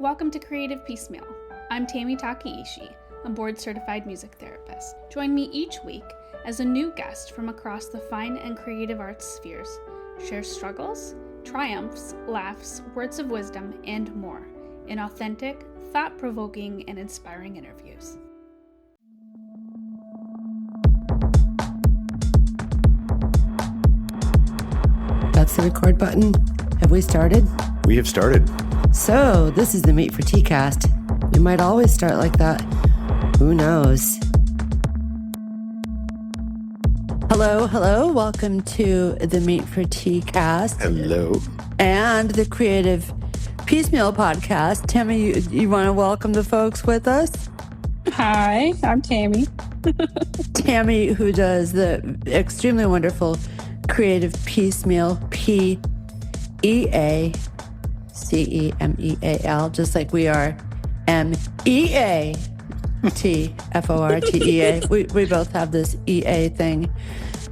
Welcome to Creative Piecemeal. I'm Tammy Takaishi, a board-certified music therapist. Join me each week as a new guest from across the fine and creative arts spheres shares struggles, triumphs, laughs, words of wisdom, and more in authentic, thought-provoking, and inspiring interviews. That's the record button. Have we started? We have started. So, this is the Meet for TeaCast. We might always start like that. Who knows? Hello. Welcome to the Meet for TeaCast. Hello. And the Creative Piecemeal podcast. Tammy, you want to welcome the folks with us? Hi, I'm Tammy. Tammy, who does the extremely wonderful Creative Piecemeal, P-E-A-C-E-M-E-A-L, just like we are M-E-A-T-F-O-R-T-E-A. We both have this E-A thing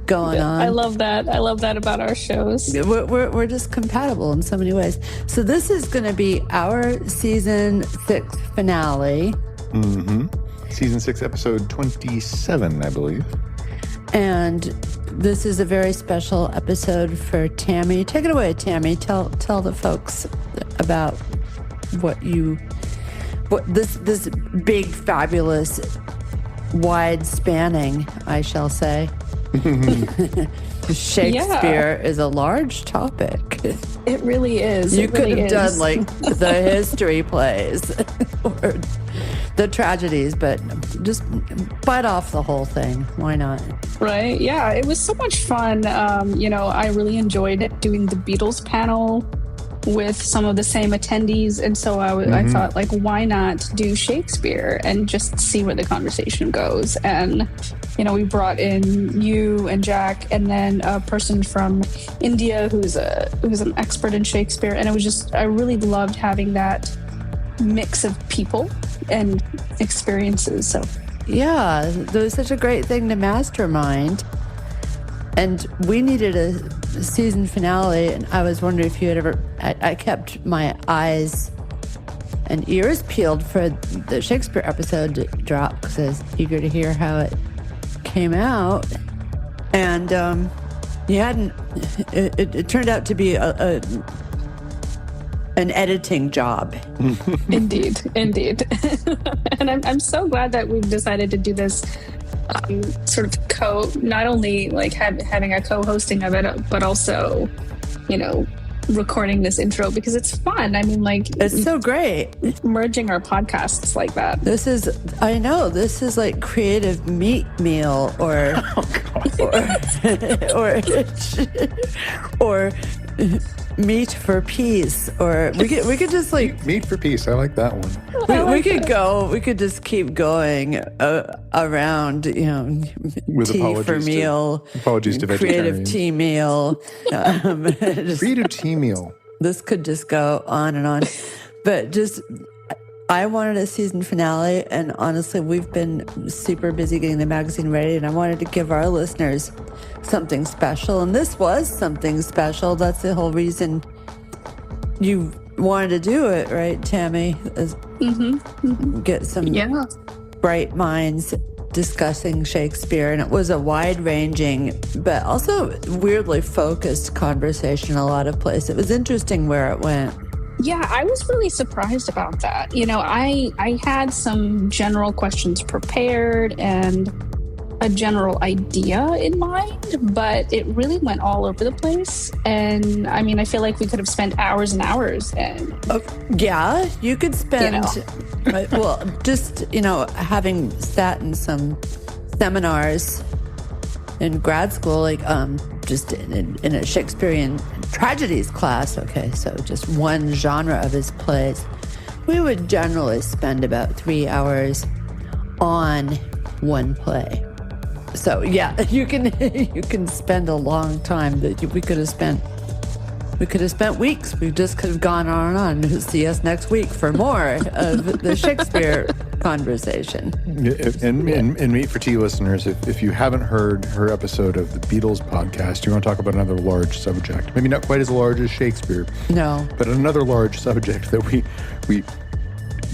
going on. I love that. I love that about our shows. We're just compatible in so many ways. So this is going to be our season 6 finale. Mm-hmm. Season 6, episode 27, I believe. And this is a very special episode for Tammy. Take it away, Tammy. Tell the folks about what this big, fabulous, wide spanning, I shall say. Shakespeare is a large topic. It really is. You could have done like the history plays or the tragedies, but just bite off the whole thing. Why not? Right. Yeah, it was so much fun. I really enjoyed doing the Beatles panel with some of the same attendees. And so I thought, like, why not do Shakespeare and just see where the conversation goes? And, we brought in you and Jack and then a person from India who's an expert in Shakespeare. And it was I really loved having that mix of people and experiences. So yeah, that was such a great thing to mastermind. And we needed a season finale, and I was wondering if you had ever... I kept my eyes and ears peeled for the Shakespeare episode to drop because I was eager to hear how it came out. And you hadn't... It turned out to be an editing job. Indeed. And I'm so glad that we've decided to do this sort of not only like having a co-hosting of it, but also, recording this intro because it's fun. I mean, like, it's so great merging our podcasts like that. This is like creative meat meal or or meat for peace, or we could just like meat for peace. I like that one. We could just keep going around, with tea for meal. Apologies to creative tea meal. Creative tea meal. This could just go on and on, but I wanted a season finale, and honestly, we've been super busy getting the magazine ready, and I wanted to give our listeners something special, and this was something special. That's the whole reason you wanted to do it, right, Tammy? Get some bright minds discussing Shakespeare, and it was a wide-ranging, but also weirdly focused conversation in a lot of places. It was interesting where it went. Yeah, I was really surprised about that. I had some general questions prepared and a general idea in mind, but it really went all over the place. And I mean, I feel like we could have spent hours and hours. And yeah, you could spend, well, just, having sat in some seminars in grad school, like just in a Shakespearean tragedies class. Okay, so just one genre of his plays. We would generally spend about 3 hours on one play. So yeah, you can spend a long time. That we could have spent weeks. We just could have gone on and on. See us next week for more of the Shakespeare conversation. And Meet for Tea listeners, if you haven't heard her episode of the Beatles podcast, you want to talk about another large subject. Maybe not quite as large as Shakespeare. No. But another large subject that we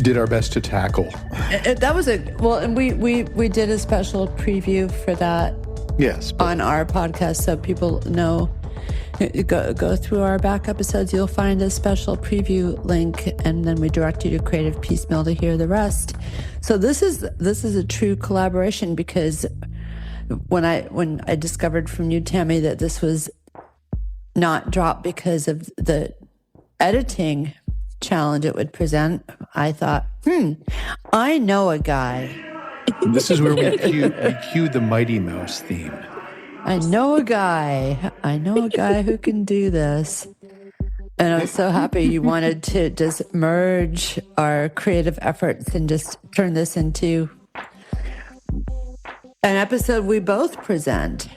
did our best to tackle. That was and we did a special preview for that. Yes. On our podcast, so people know. Go through our back episodes. You'll find a special preview link, and then we direct you to Creative Piecemeal to hear the rest. So this is a true collaboration, because when I discovered from you, Tammy, that this was not dropped because of the editing challenge it would present, I thought, I know a guy. This is where we cue the Mighty Mouse theme. I know a guy who can do this. And I'm so happy you wanted to just merge our creative efforts and just turn this into an episode we both present.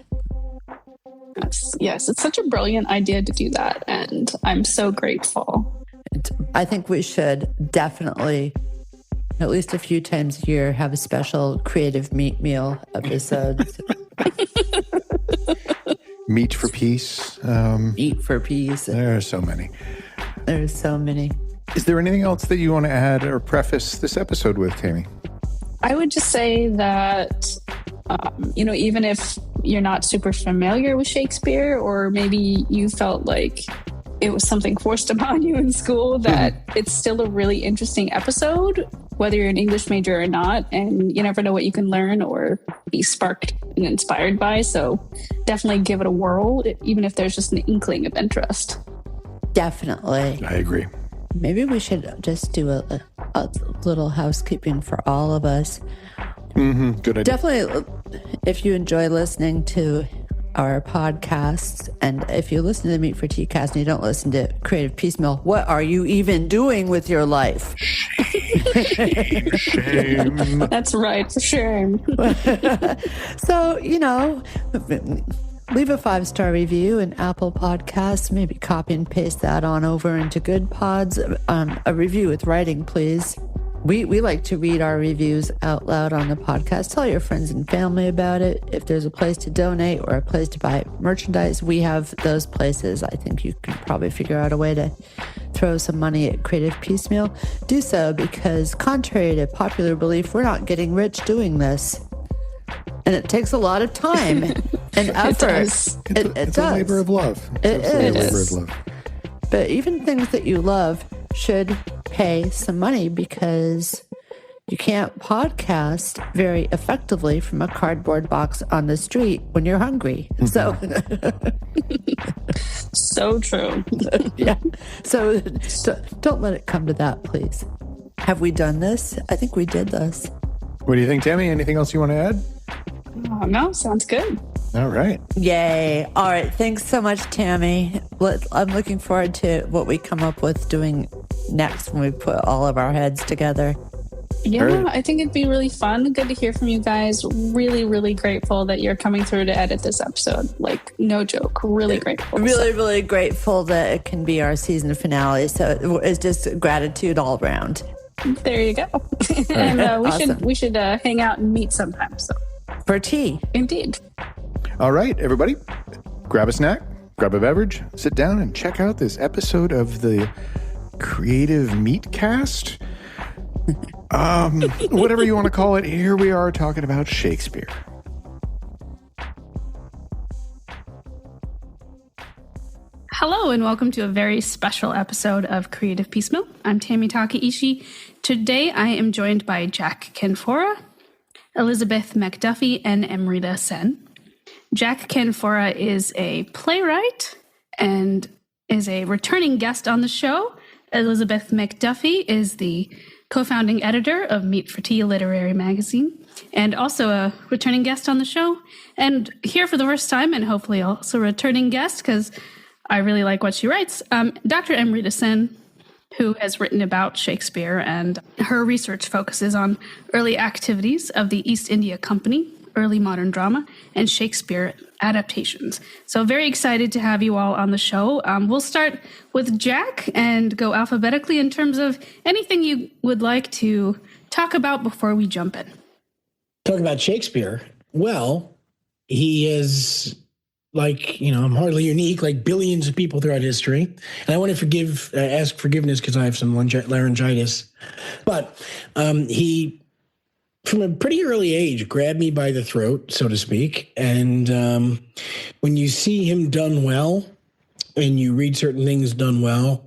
Yes, it's such a brilliant idea to do that, and I'm so grateful. I think we should definitely, at least a few times a year, have a special creative meat meal episode. Meat for Peace. Meat for Peace. There are so many. There's so many. Is there anything else that you want to add or preface this episode with, Tammy? I would just say that, even if you're not super familiar with Shakespeare, or maybe you felt like it was something forced upon you in school, that it's still a really interesting episode, whether you're an English major or not, and you never know what you can learn or be sparked and inspired by. So definitely give it a whirl, even if there's just an inkling of interest. Definitely. I agree. Maybe we should just do a little housekeeping for all of us. Good idea. Definitely, if you enjoy listening to our podcasts, and if you listen to the Meat for TeaCast and you don't listen to Creative Piecemeal, what are you even doing with your life? Shame. That's right, for shame. So, leave a 5-star review in Apple Podcasts. Maybe copy and paste that on over into Good Pods. A review with writing, please. We like to read our reviews out loud on the podcast. Tell your friends and family about it. If there's a place to donate or a place to buy merchandise, we have those places. I think you can probably figure out a way to throw some money at Creative Piecemeal. Do so, because contrary to popular belief, we're not getting rich doing this. And it takes a lot of time and effort. It's a labor of love. It's a labor of love. But even things that you love should pay some money, because you can't podcast very effectively from a cardboard box on the street when you're hungry. So true. Yeah. So don't let it come to that, please. Have we done this? I think we did this. What do you think, Tammy? Anything else you want to add? No, sounds good. All right. Yay. All right. Thanks so much, Tammy. I'm looking forward to what we come up with doing next when we put all of our heads together. Yeah, Right. I think it'd be really fun. Good to hear from you guys. Really, really grateful that you're coming through to edit this episode. Like, no joke. Really grateful. Really, really grateful that it can be our season finale. So it's just gratitude all around. There you go. And Awesome. we should hang out and meet sometime. So For tea. indeed. All right, everybody. Grab a snack, grab a beverage, sit down and check out this episode of the Creative Meat Cast. Whatever you want to call it, here we are talking about Shakespeare. Hello and welcome to a very special episode of Creative Piecemeal. I'm Tammy Takaishi. Today I am joined by Jack Canfora, Elizabeth Macduffie, and Amrita Sen. Jack Canfora is a playwright and is a returning guest on the show. Elizabeth Macduffie is the co-founding editor of Meat for Tea literary magazine and also a returning guest on the show. And here for the first time, and hopefully also a returning guest because I really like what she writes, Dr. Amrita Sen, who has written about Shakespeare, and her research focuses on early activities of the East India Company, early modern drama, and Shakespeare adaptations. So very excited to have you all on the show. We'll start with Jack and go alphabetically in terms of anything you would like to talk about before we jump in. Talk about Shakespeare. Well, he is like, I'm hardly unique, like billions of people throughout history. And I want to ask forgiveness because I have some laryngitis. But he, from a pretty early age, grabbed me by the throat, so to speak. And when you see him done well and you read certain things done well,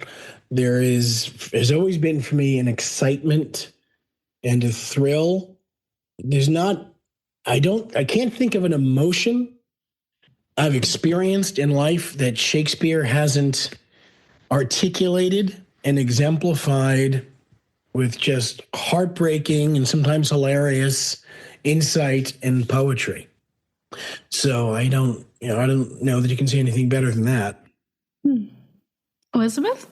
there's always been for me an excitement and a thrill. I can't think of an emotion I've experienced in life that Shakespeare hasn't articulated and exemplified with just heartbreaking and sometimes hilarious insight and poetry. So I don't know that you can say anything better than that. Elizabeth?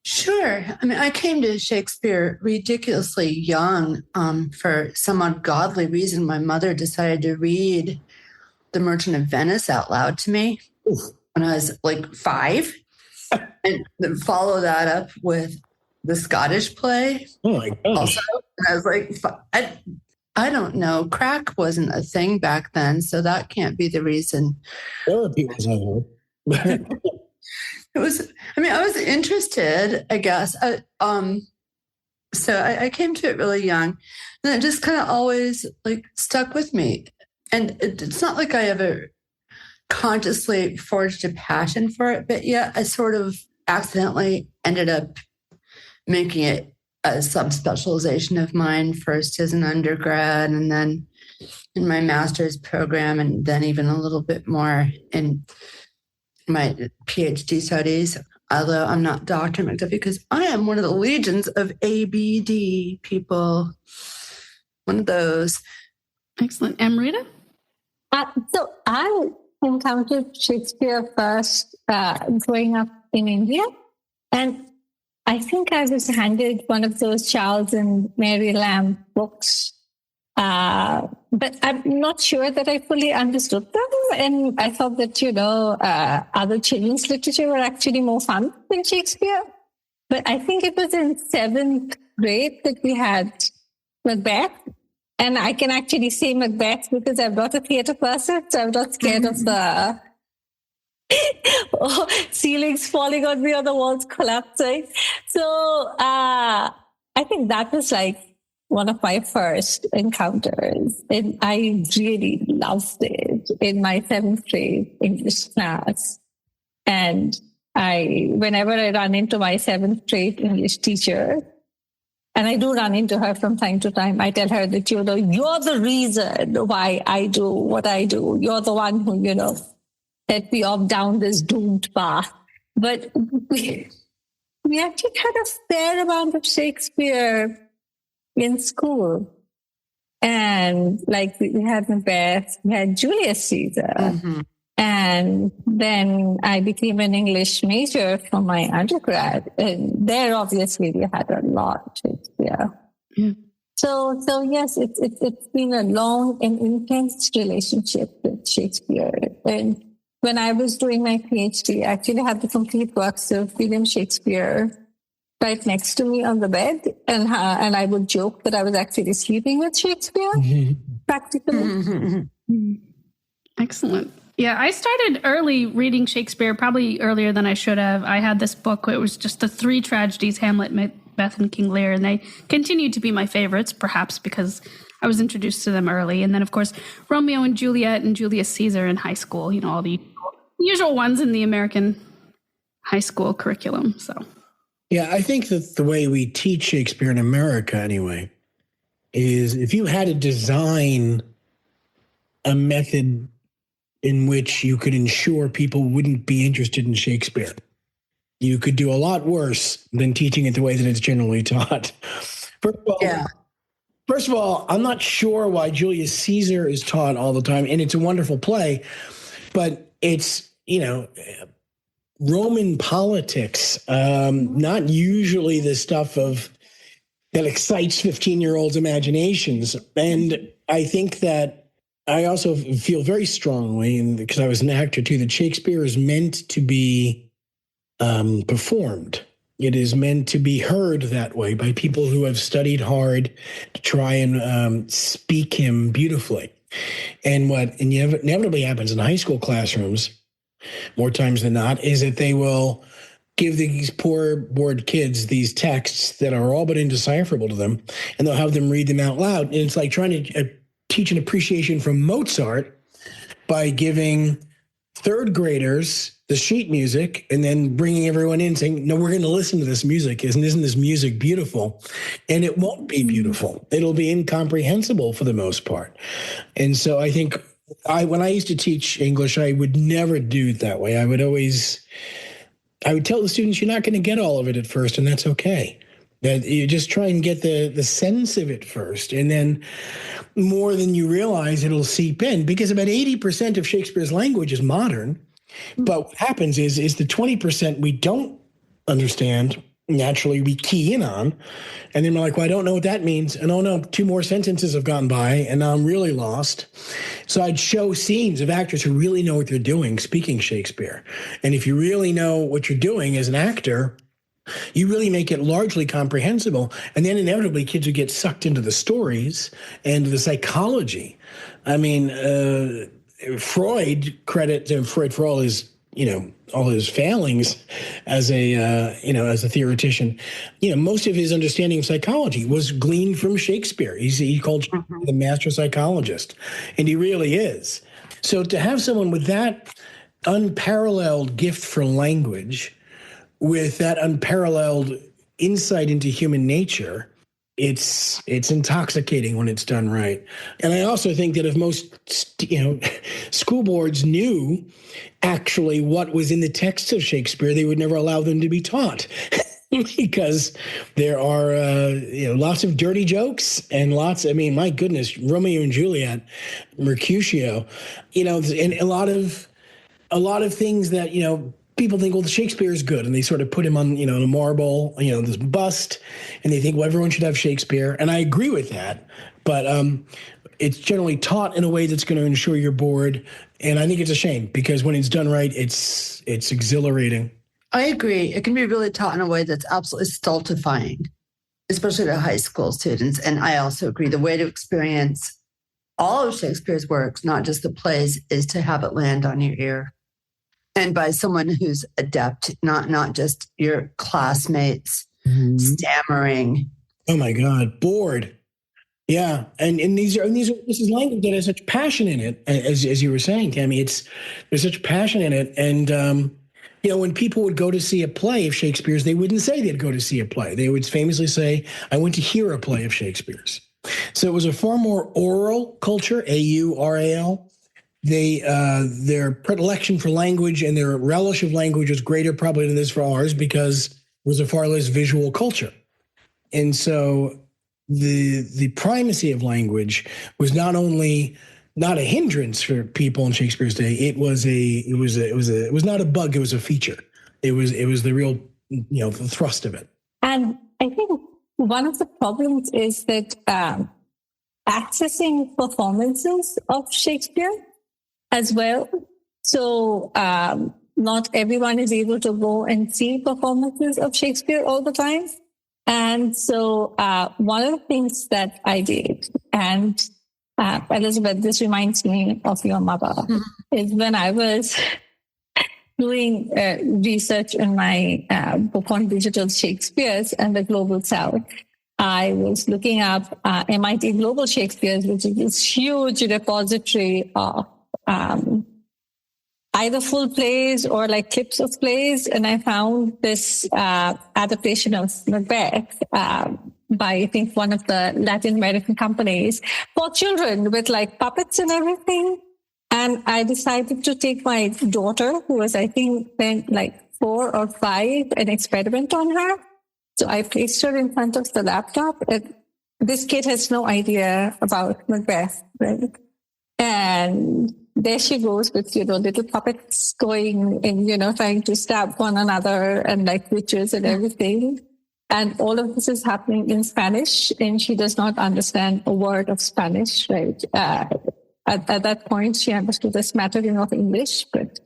Sure. I mean, I came to Shakespeare ridiculously young for some ungodly reason. My mother decided to read The Merchant of Venice out loud to me when I was like 5, and then follow that up with the Scottish play. Oh my gosh. Also, and I was like, I don't know. Crack wasn't a thing back then, so that can't be the reason. Therapy was I heard. It was. I mean, I was interested, I guess. So I came to it really young, and it just kind of always like stuck with me. And it's not like I ever consciously forged a passion for it, but yet I sort of accidentally ended up making it a subspecialization of mine, first as an undergrad and then in my master's program, and then even a little bit more in my PhD studies. Although I'm not Dr. Macduffie, because I am one of the legions of ABD people. One of those. Excellent. Amrita? So I encountered Shakespeare first growing up in India. And I think I was handed one of those Charles and Mary Lamb books. But I'm not sure that I fully understood them. And I thought that, other children's literature were actually more fun than Shakespeare. But I think it was in 7th grade that we had Macbeth. And I can actually say Macbeth because I'm not a theater person, so I'm not scared of the ceilings falling on me or the walls collapsing. So I think that was like one of my first encounters. And I really loved it in my 7th grade English class. And whenever I run into my 7th grade English teacher, and I do run into her from time to time, I tell her that, you're the reason why I do what I do. You're the one who, set me off down this doomed path. But we actually had a fair amount of Shakespeare in school. And like we had Macbeth, we had Julius Caesar. Mm-hmm. And then I became an English major for my undergrad. And there, obviously, we had a lot of Shakespeare. Yeah. So yes, it's been a long and intense relationship with Shakespeare. And when I was doing my PhD, I actually had the complete works of William Shakespeare right next to me on the bed. And I would joke that I was actually sleeping with Shakespeare, practically. Mm-hmm. Excellent. Yeah, I started early reading Shakespeare, probably earlier than I should have. I had this book. It was just the 3 tragedies, Hamlet, Macbeth, and King Lear, and they continue to be my favorites, perhaps because I was introduced to them early. And then, of course, Romeo and Juliet and Julius Caesar in high school, all the usual ones in the American high school curriculum. So, yeah, I think that the way we teach Shakespeare in America, anyway, is if you had to design a method in which you could ensure people wouldn't be interested in Shakespeare, you could do a lot worse than teaching it the way that it's generally taught. First of all, I'm not sure why Julius Caesar is taught all the time, and it's a wonderful play, but it's, Roman politics, not usually the stuff that excites 15-year-olds' imaginations. And I think that I also feel very strongly, and because I was an actor too, that Shakespeare is meant to be performed. It is meant to be heard that way by people who have studied hard to try and speak him beautifully. And what inevitably happens in high school classrooms more times than not, is that they will give these poor, bored kids these texts that are all but indecipherable to them, and they'll have them read them out loud. And it's like trying to teach an appreciation from Mozart by giving third graders the sheet music and then bringing everyone in saying, no, we're going to listen to this music. Isn't this music beautiful? And it won't be beautiful. It'll be incomprehensible for the most part. And so I think when I used to teach English, I would never do it that way. I would tell the students, you're not going to get all of it at first, and that's okay. That you just try and get the sense of it first, and then more than you realize, it'll seep in, because about 80% of Shakespeare's language is modern. But what happens is the 20% we don't understand, naturally we key in on, and then we're like, well, I don't know what that means. And oh no, 2 more sentences have gone by, and now I'm really lost. So I'd show scenes of actors who really know what they're doing speaking Shakespeare. And if you really know what you're doing as an actor, you really make it largely comprehensible. And then inevitably kids would get sucked into the stories and the psychology. I mean, Freud for all his, all his failings as a theoretician. Most of his understanding of psychology was gleaned from Shakespeare. He called Shakespeare the master psychologist, and he really is. So to have someone with that unparalleled gift for language, with that unparalleled insight into human nature, it's intoxicating when it's done right. And I also think that if most school boards knew actually what was in the texts of Shakespeare, they would never allow them to be taught. Because there are lots of dirty jokes and my goodness, Romeo and Juliet, Mercutio, and a lot of things that people think, well, Shakespeare is good, and they sort of put him on, a marble, this bust, and they think, well, everyone should have Shakespeare. And I agree with that, but it's generally taught in a way that's going to ensure you're bored. And I think it's a shame, because when it's done right, it's exhilarating. I agree. It can be really taught in a way that's absolutely stultifying, especially to high school students. And I also agree, the way to experience all of Shakespeare's works, not just the plays, is to have it land on your ear. And by someone who's adept, not just your classmates stammering. Oh my God, bored. Yeah, and this is language that has such passion in it, as you were saying, Tammy. There's such passion in it, and when people would go to see a play of Shakespeare's, they wouldn't say they'd go to see a play. They would famously say, "I went to hear a play of Shakespeare's." So it was a far more oral culture, AURAL. Their predilection for language and their relish of language was greater probably than this for ours, because it was a far less visual culture. And so the primacy of language was not only not a hindrance for people in Shakespeare's day, it was not a bug, it was a feature. It was the real, the thrust of it. And I think one of the problems is that accessing performances of Shakespeare as well. So not everyone is able to go and see performances of Shakespeare all the time. And so one of the things that I did, and Elizabeth, this reminds me of your mother, is when I was doing research in my book on digital Shakespeares and the Global South, I was looking up MIT Global Shakespeares, which is this huge repository of either full plays or like clips of plays. And I found this adaptation of Macbeth by, I think, one of the Latin American companies for children with like puppets and everything. And I decided to take my daughter, who was, I think, then like 4 or 5, and experiment on her. So I placed her in front of the laptop. And this kid has no idea about Macbeth, right? And there she goes with, little puppets going and, trying to stab one another and like witches and everything. And all of this is happening in Spanish, and she does not understand a word of Spanish, right? At that point, she understood a smattering of English, but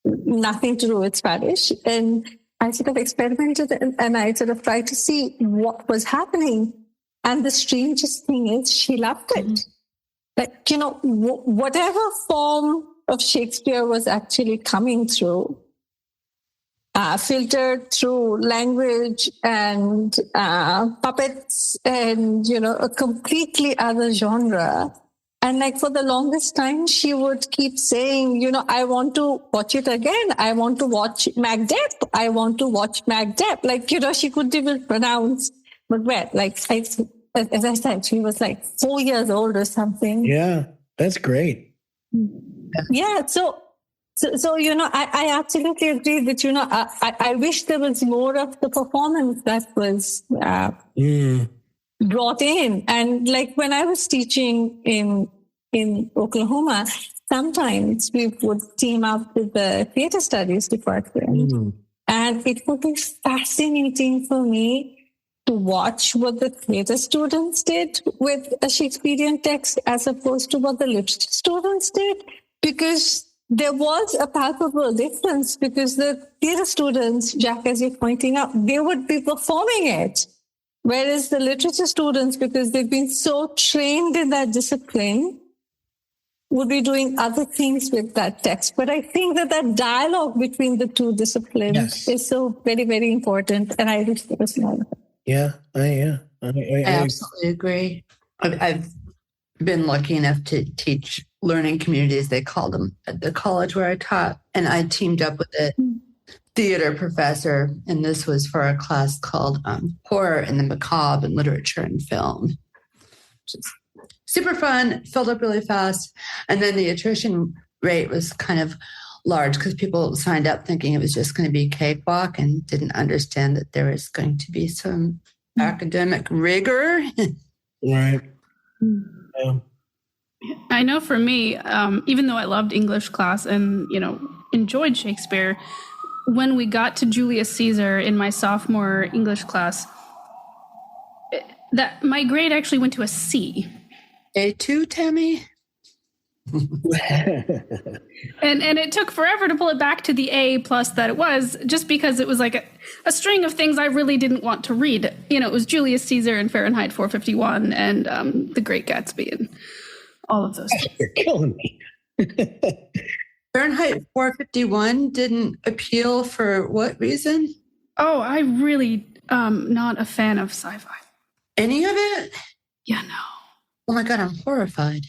nothing to do with Spanish. And I sort of experimented and I sort of tried to see what was happening. And the strangest thing is she loved it. Like, whatever form of Shakespeare was actually coming through, filtered through language and puppets and, a completely other genre. And like for the longest time, she would keep saying, I want to watch it again. I want to watch Macduff. I want to watch Macduff. Like, she couldn't even pronounce Macbeth. Like, as I said, she was like 4 years old or something. Yeah, that's great. Yeah. So I absolutely agree that, I wish there was more of the performance that was brought in. And like when I was teaching in Oklahoma, sometimes we would team up with the theater studies department. And it would be fascinating for me to watch what the theater students did with a Shakespearean text as opposed to what the literature students did, because there was a palpable difference, because the theater students, Jack, as you're pointing out, they would be performing it. Whereas the literature students, because they've been so trained in that discipline, would be doing other things with that text. But I think that dialogue between the two disciplines is so very, very important. And I wish there was more. I absolutely agree. I've been lucky enough to teach learning communities, they called them, at the college where I taught. And I teamed up with a theater professor, and this was for a class called Horror in the Macabre in Literature and Film, which is super fun, filled up really fast. And then the attrition rate was kind of large because people signed up thinking it was just going to be cakewalk and didn't understand that there was going to be some academic rigor. Right. Yeah. I know for me, even though I loved English class and, enjoyed Shakespeare, when we got to Julius Caesar in my sophomore English class, that my grade actually went to a C. A2, Tammy? and it took forever to pull it back to the A plus that it was, just because it was like a string of things I really didn't want to read. It was Julius Caesar and Fahrenheit 451 and The Great Gatsby and all of those things. You're killing me. Fahrenheit 451 didn't appeal for what reason? Oh, I really not a fan of sci-fi. Any of it? Yeah, no. Oh my God, I'm horrified.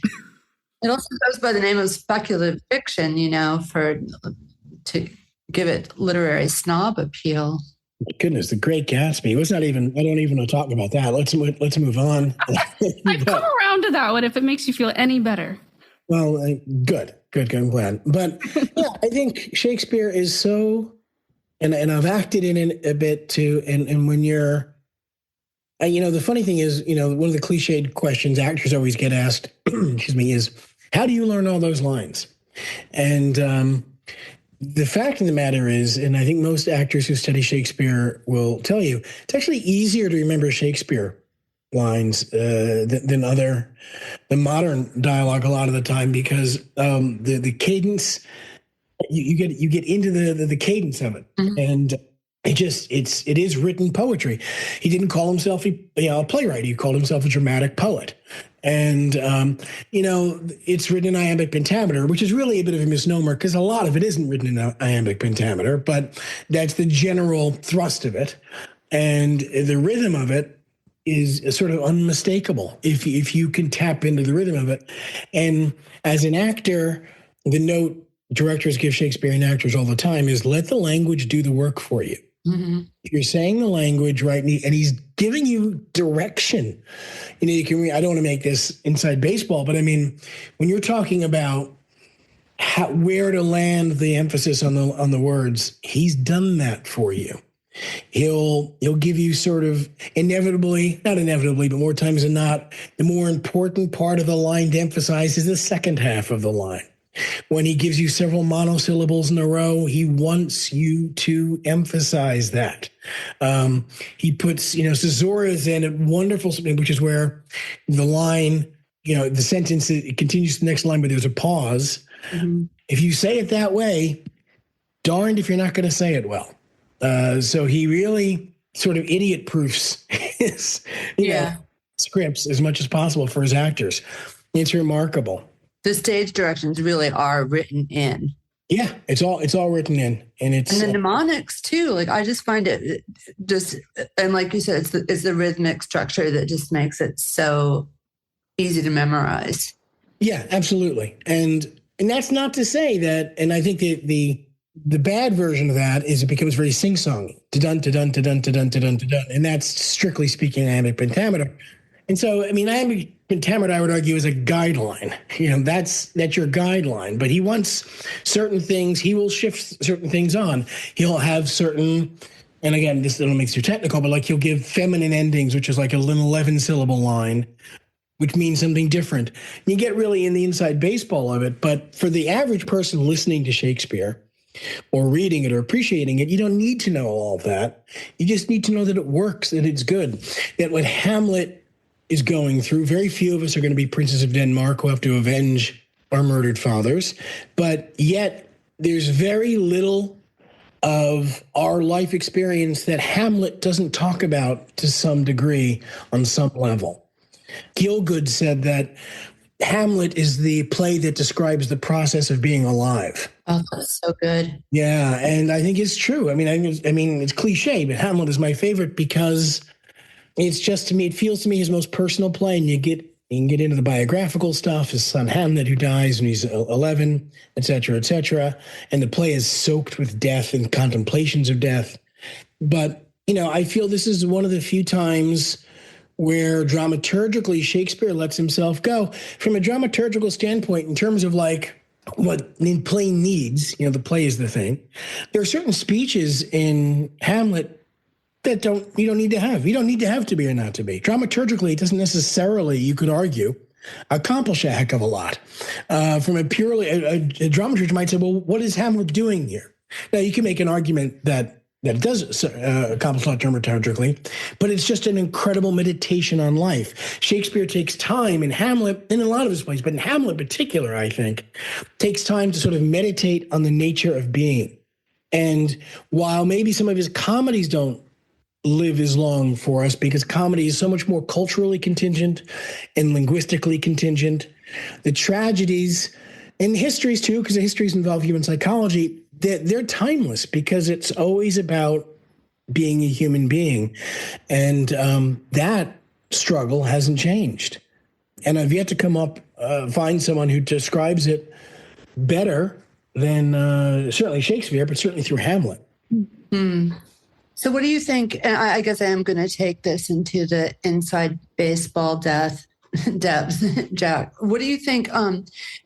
It also goes by the name of speculative fiction, to give it literary snob appeal. Goodness, The Great Gatsby. I don't even want to talk about that. Let's move on. I've come around to that one if it makes you feel any better. Well, good. I'm glad. But yeah, I think Shakespeare is so, and I've acted in it a bit too. And when you're, the funny thing is, one of the cliched questions actors always get asked, is, how do you learn all those lines? And the fact of the matter is, and I think most actors who study Shakespeare will tell you, it's actually easier to remember Shakespeare lines than modern dialogue a lot of the time, because the cadence, you get into the cadence of it. Mm-hmm. And it is written poetry. He didn't call himself a playwright. He called himself a dramatic poet. And, it's written in iambic pentameter, which is really a bit of a misnomer because a lot of it isn't written in iambic pentameter, but that's the general thrust of it. And the rhythm of it is sort of unmistakable if you can tap into the rhythm of it. And as an actor, the note directors give Shakespearean actors all the time is let the language do the work for you. Mm-hmm. If you're saying the language right, and he's giving you direction. You can. I don't want to make this inside baseball, but I mean, when you're talking about where to land the emphasis on the words, he's done that for you. He'll give you sort of not inevitably, but more times than not, the more important part of the line to emphasize is the second half of the line. When he gives you several monosyllables in a row, he wants you to emphasize that. He puts, caesuras in a wonderful, which is where the line, the sentence, it continues to the next line, but there's a pause. Mm-hmm. If you say it that way, darned if you're not going to say it well. So he really sort of idiot proofs his scripts as much as possible for his actors. It's remarkable. The stage directions really are written in. Yeah, it's all written in, and the mnemonics too. Like I just find it just, and like you said, it's the rhythmic structure that just makes it so easy to memorize. Yeah, absolutely, and that's not to say that. And I think the bad version of that is it becomes very sing-songy, dun dun dun dun dun dun dun dun, and that's strictly speaking iambic pentameter. And so, I mean, iambic pentameter, I would argue, is a guideline. That's your guideline. But he wants certain things. He will shift certain things on. He'll have certain, and again, this little makes you technical, but like he'll give feminine endings, which is like an 11-syllable line, which means something different. You get really in the inside baseball of it. But for the average person listening to Shakespeare or reading it or appreciating it, you don't need to know all of that. You just need to know that it works, that it's good, that what Hamlet is going through. Very few of us are going to be princes of Denmark who have to avenge our murdered fathers, but yet there's very little of our life experience that Hamlet doesn't talk about to some degree on some level. Gielgud said that Hamlet is the play that describes the process of being alive. Oh, that's so good. Yeah, and I think it's true. I mean, it's cliche, but Hamlet is my favorite because it's just, to me, it feels to me his most personal play, and you can get into the biographical stuff, his son Hamlet who dies when he's 11, et cetera, and the play is soaked with death and contemplations of death. But, I feel this is one of the few times where dramaturgically Shakespeare lets himself go. From a dramaturgical standpoint, in terms of like what the play needs, the play is the thing. There are certain speeches in Hamlet that you don't need to have. You don't need to have to be or not to be. Dramaturgically, it doesn't necessarily, you could argue, accomplish a heck of a lot. From a purely, a dramaturg might say, well, what is Hamlet doing here? Now, you can make an argument that it does accomplish a lot dramaturgically, but it's just an incredible meditation on life. Shakespeare takes time in Hamlet, and in a lot of his plays, but in Hamlet in particular, I think, takes time to sort of meditate on the nature of being. And while maybe some of his comedies don't live as long for us because comedy is so much more culturally contingent and linguistically contingent, the tragedies and histories too, because the histories involve human psychology, they're timeless because it's always about being a human being. And that struggle hasn't changed. And I've yet to find someone who describes it better than certainly Shakespeare, but certainly through Hamlet. Mm. So what do you think? And I guess I am going to take this into the inside baseball depth, Jack. What do you think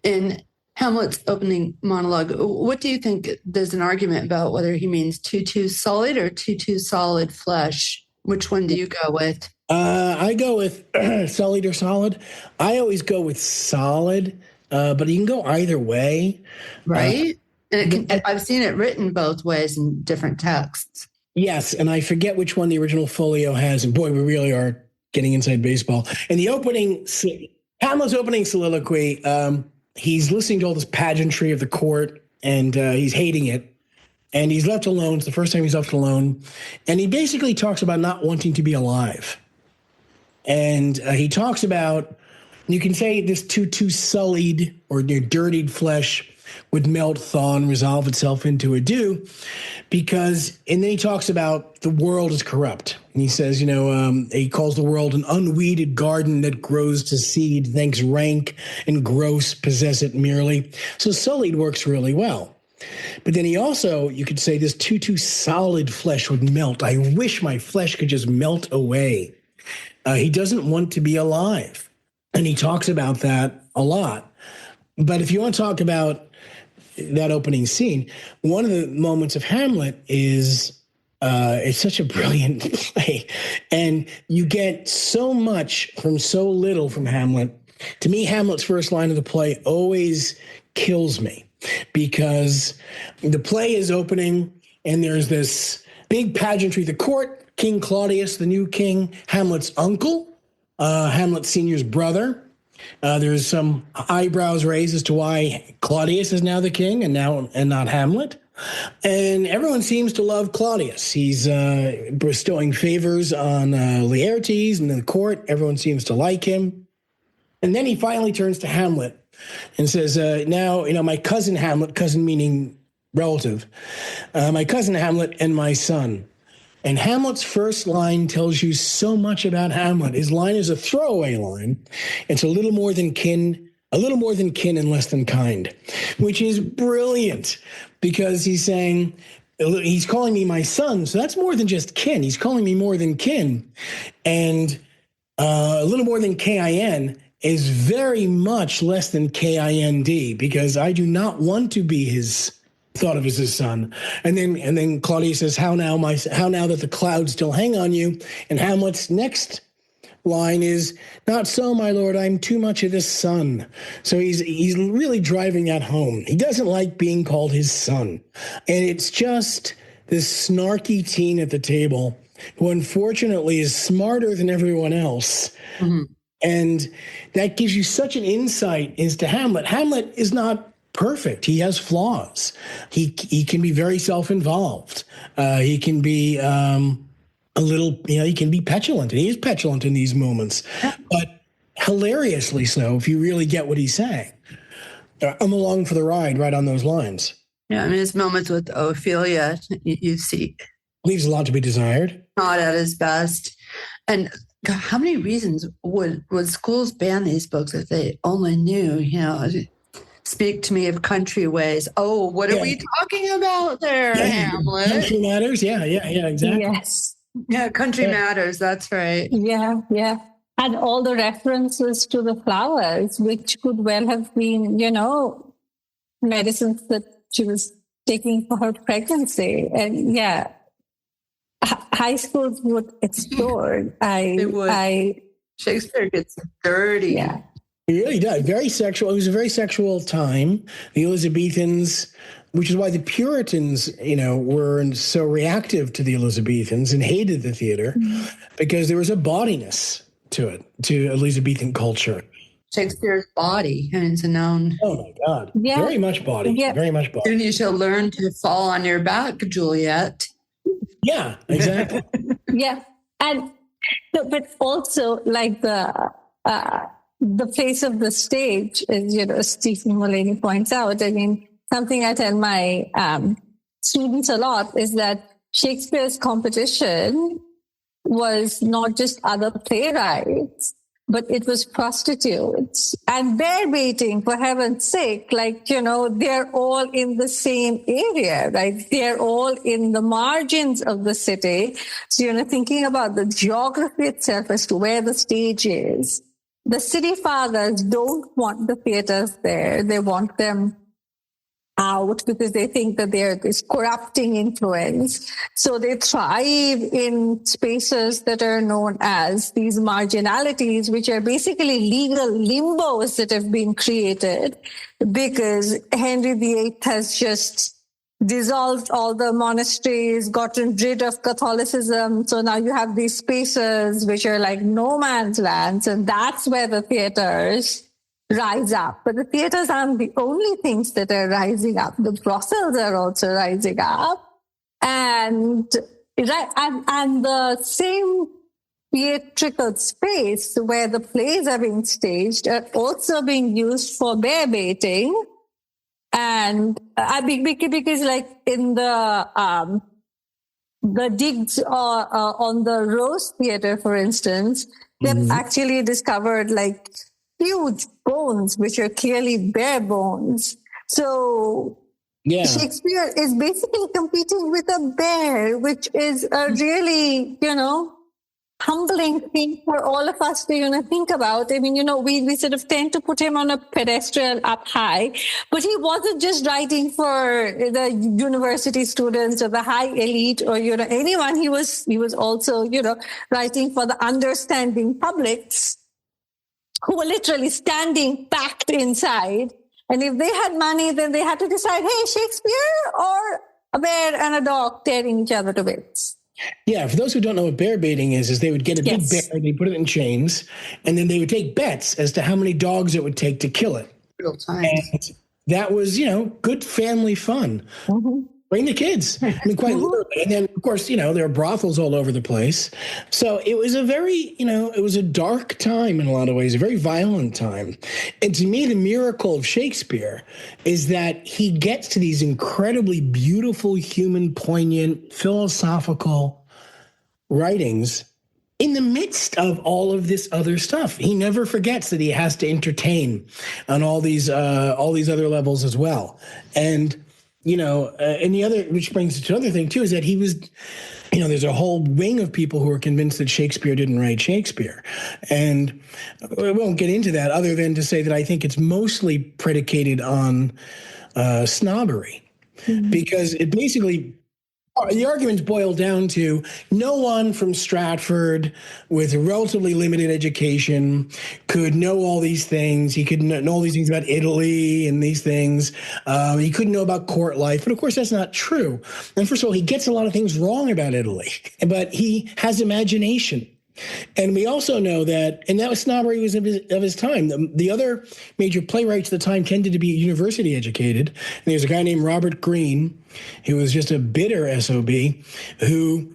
in Hamlet's opening monologue? What do you think? There's an argument about whether he means too solid or too solid flesh. Which one do you go with? I go with sullied or solid. I always go with solid, but you can go either way. Right? And I've seen it written both ways in different texts. Yes, and I forget which one the original folio has. And boy, we really are getting inside baseball. And Hamlet's opening soliloquy, he's listening to all this pageantry of the court, and he's hating it. And he's left alone. It's the first time he's left alone. And he basically talks about not wanting to be alive. And he talks about, you can say this too sullied or dirtied flesh would melt, thaw, and resolve itself into a dew, and then he talks about the world is corrupt. And he says, he calls the world an unweeded garden that grows to seed, thanks rank and gross possess it merely. So sullied works really well. But then he also, you could say this too solid flesh would melt. I wish my flesh could just melt away. He doesn't want to be alive. And he talks about that a lot. But if you want to talk about that opening scene, one of the moments of Hamlet is it's such a brilliant play, and you get so much from so little from Hamlet. To me, Hamlet's first line of the play always kills me because the play is opening and there's this big pageantry. The court, King Claudius, the new king, Hamlet's uncle, Hamlet Sr.'s brother. There's some eyebrows raised as to why Claudius is now the king and not Hamlet. And everyone seems to love Claudius. He's bestowing favors on Laertes and the court. Everyone seems to like him. And then he finally turns to Hamlet, and says, now, my cousin Hamlet, cousin meaning relative, my cousin Hamlet and my son. And Hamlet's first line tells you so much about Hamlet. His line is a throwaway line. It's a little more than kin and less than kind, which is brilliant because he's saying, he's calling me my son. So that's more than just kin. He's calling me more than kin. And a little more than kin is very much less than kind, because I do not want to be thought of as his son. And then Claudius says, how now that the clouds still hang on you? And Hamlet's next line is, not so, my lord, I'm too much of this son. So he's really driving that home. He doesn't like being called his son. And it's just this snarky teen at the table who unfortunately is smarter than everyone else. Mm-hmm. And that gives you such an insight as to Hamlet. Hamlet is not perfect. He has flaws. He can be very self-involved. He can be he can be petulant, and he is petulant in these moments, but hilariously so if you really get what he's saying. I'm along for the ride right on those lines. Yeah, I mean, his moments with Ophelia, you see. Leaves a lot to be desired. Not at his best. And God, how many reasons would schools ban these books if they only knew, speak to me of country ways. Oh, what are we talking about there, Hamlet? Country matters? Yeah, exactly. Yes. Yeah, country matters. That's right. Yeah. And all the references to the flowers, which could well have been, medicines that she was taking for her pregnancy. And high schools would explore. They would. Shakespeare gets dirty. Yeah. He really does. Very sexual. It was a very sexual time. The Elizabethans, which is why the Puritans, were so reactive to the Elizabethans and hated the theater, because there was a bawdiness to it, to Elizabethan culture. Shakespeare's body, and it's a known. Oh my God! Yeah. Very much body. Yeah. Very much body. Soon you shall learn to fall on your back, Juliet. Yeah, exactly. Yeah, and but also like the face of the stage, as Stephen Mulaney points out. I mean, something I tell my students a lot is that Shakespeare's competition was not just other playwrights, but it was prostitutes and bear baiting, for heaven's sake. They're all in the same area, right? They're all in the margins of the city. So, thinking about the geography itself as to where the stage is, the city fathers don't want the theaters there. They want them out because they think that they're this corrupting influence. So they thrive in spaces that are known as these marginalities, which are basically legal limbos that have been created because Henry VIII has just dissolved all the monasteries, gotten rid of Catholicism. So now you have these spaces which are like no man's lands, and that's where the theaters rise up. But the theaters aren't the only things that are rising up. The brothels are also rising up. And the same theatrical space where the plays are being staged are also being used for bear baiting. And because like in the digs on the Rose Theatre, for instance, they've actually discovered like huge bones, which are clearly bear bones. So Shakespeare is basically competing with a bear, which is a really, humbling thing for all of us to, think about. I mean, we sort of tend to put him on a pedestal up high, but he wasn't just writing for the university students or the high elite or, anyone. He was also, writing for the understanding publics who were literally standing packed inside. And if they had money, then they had to decide, hey, Shakespeare or a bear and a dog tearing each other to bits. Yeah, for those who don't know what bear baiting is they would get a big bear, they put it in chains, and then they would take bets as to how many dogs it would take to kill it. Real time. And that was, good family fun. Mm-hmm. Bring the kids. I mean, quite literally. And then, of course, there are brothels all over the place. So it was a very, it was a dark time in a lot of ways, a very violent time. And to me, the miracle of Shakespeare is that he gets to these incredibly beautiful, human, poignant, philosophical writings in the midst of all of this other stuff. He never forgets that he has to entertain on all these other levels as well. And and the other, which brings it to another thing too, is that he was, there's a whole wing of people who are convinced that Shakespeare didn't write Shakespeare. And I won't get into that other than to say that I think it's mostly predicated on snobbery, because it basically, the arguments boil down to no one from Stratford with a relatively limited education could know all these things. He could know all these things about Italy and these things. He couldn't know about court life. But of course, that's not true. And first of all, he gets a lot of things wrong about Italy, but he has imagination. And we also know that, and that was snobbery was of his time. The other major playwrights at the time tended to be university educated. And there's a guy named Robert Greene, who was just a bitter SOB, who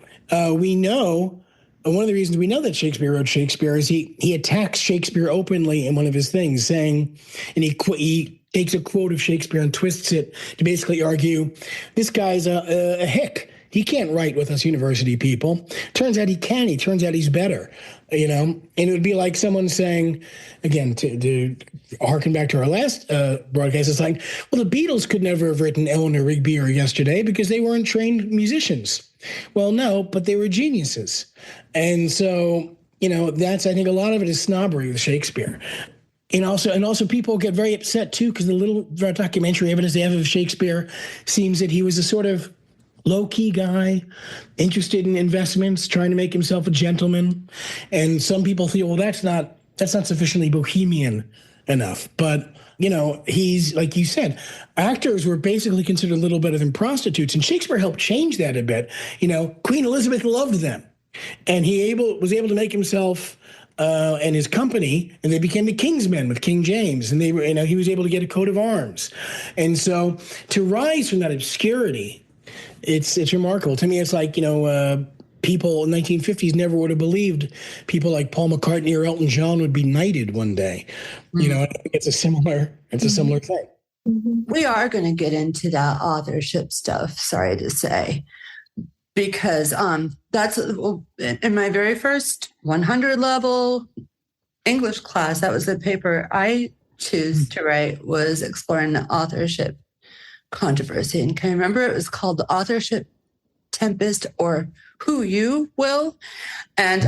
we know, one of the reasons we know that Shakespeare wrote Shakespeare is he attacks Shakespeare openly in one of his things, saying, and he takes a quote of Shakespeare and twists it to basically argue, this guy's a hick. He can't write with us university people. Turns out he can. He turns out he's better, And it would be like someone saying, again, to harken back to our last broadcast, it's like, well, the Beatles could never have written Eleanor Rigby or Yesterday because they weren't trained musicians. Well, no, but they were geniuses. And so, that's, I think, a lot of it is snobbery with Shakespeare. And also people get very upset, too, because the little documentary evidence they have of Shakespeare seems that he was a sort of low-key guy, interested in investments, trying to make himself a gentleman. And some people feel, well, that's not sufficiently bohemian enough. But, he's, like you said, actors were basically considered a little better than prostitutes. And Shakespeare helped change that a bit. Queen Elizabeth loved them. And he was able to make himself and his company, and they became the King's Men with King James. And they were, he was able to get a coat of arms. And so to rise from that obscurity, it's remarkable. To me, it's like, people in the 1950s never would have believed people like Paul McCartney or Elton John would be knighted one day. I think it's a similar thing. We are going to get into that authorship stuff, sorry to say, because that's in my very first 100 level English class. That was the paper I chose to write, was exploring the authorship controversy. And can I remember it was called The Authorship Tempest, or Who You Will? And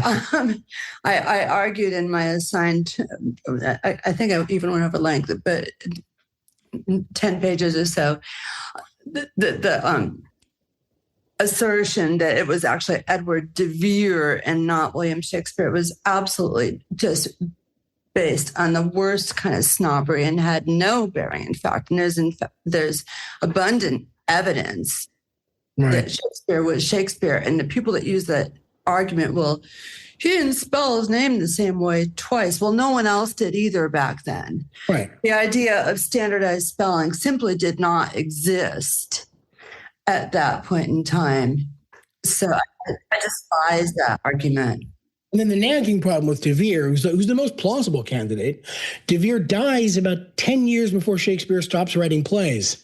I argued in my assigned, I think I even went over length, but 10 pages or so, the assertion that it was actually Edward de Vere and not William Shakespeare was absolutely just based on the worst kind of snobbery and had no bearing in fact. And there's abundant evidence that Shakespeare was Shakespeare. And the people that use that argument, well, he didn't spell his name the same way twice. Well, no one else did either back then. Right. The idea of standardized spelling simply did not exist at that point in time. So I despise that argument. And then the nagging problem with De Vere, who's the most plausible candidate, De Vere dies about 10 years before Shakespeare stops writing plays.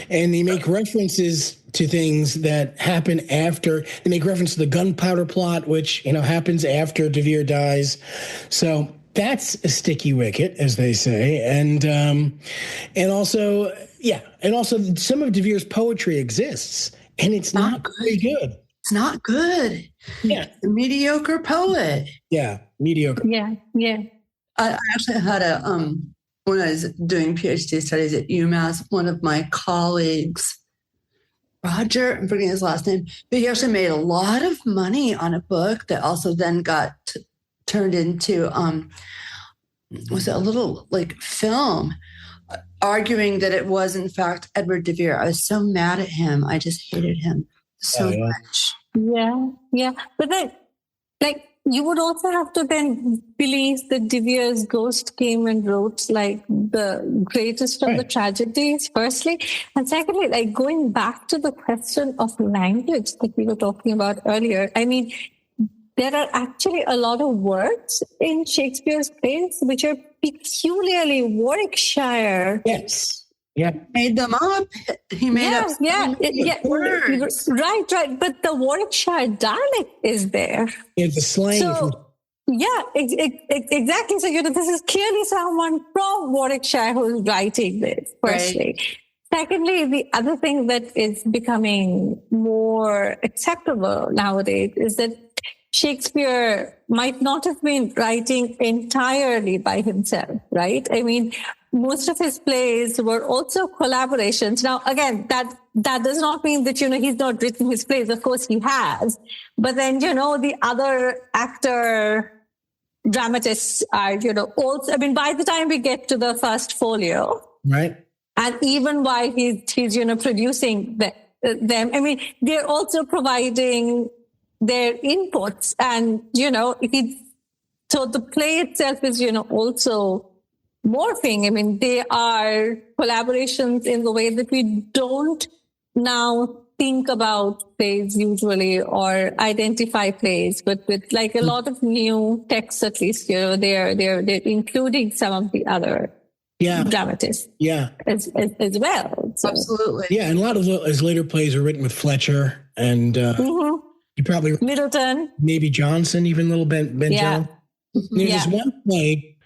And they make references to things that happen after. They make reference to the gunpowder plot, which happens after De Vere dies. So that's a sticky wicket, as they say. And also some of De Vere's poetry exists, and it's not very good. It's not good. Yeah. A mediocre poet. Yeah, mediocre. Yeah. I actually had when I was doing PhD studies at UMass, one of my colleagues, Roger, I'm forgetting his last name, but he actually made a lot of money on a book that also then got turned into, was it a little film, arguing that it was in fact Edward de Vere. I was so mad at him. I just hated him so much. Yeah. But then, you would also have to then believe that De Vere's ghost came and wrote like the greatest of the tragedies, firstly. And secondly, like going back to the question of language that we were talking about earlier, I mean, there are actually a lot of words in Shakespeare's plays which are peculiarly Warwickshire. Yes. Yeah. Made them up. He made up words. Right. But the Warwickshire dialect is there. It's the slang. Exactly. So, this is clearly someone from Warwickshire who's writing this, firstly. Right. Secondly, the other thing that is becoming more acceptable nowadays is that Shakespeare might not have been writing entirely by himself, right? I mean, most of his plays were also collaborations. Now, again, that does not mean that, he's not written his plays. Of course, he has. But then, the other actor dramatists are, also, I mean, by the time we get to the first folio. Right. And even while he's producing them, I mean, they're also providing their inputs, and so the play itself is also morphing. I mean, they are collaborations in the way that we don't now think about plays usually or identify plays, but with like a lot of new texts, at least they're including some of the other dramatists as well. So. Absolutely. Yeah, and a lot of his later plays are written with Fletcher and you probably Middleton, maybe Johnson, even a little bit. Ben Jones. There's this one play,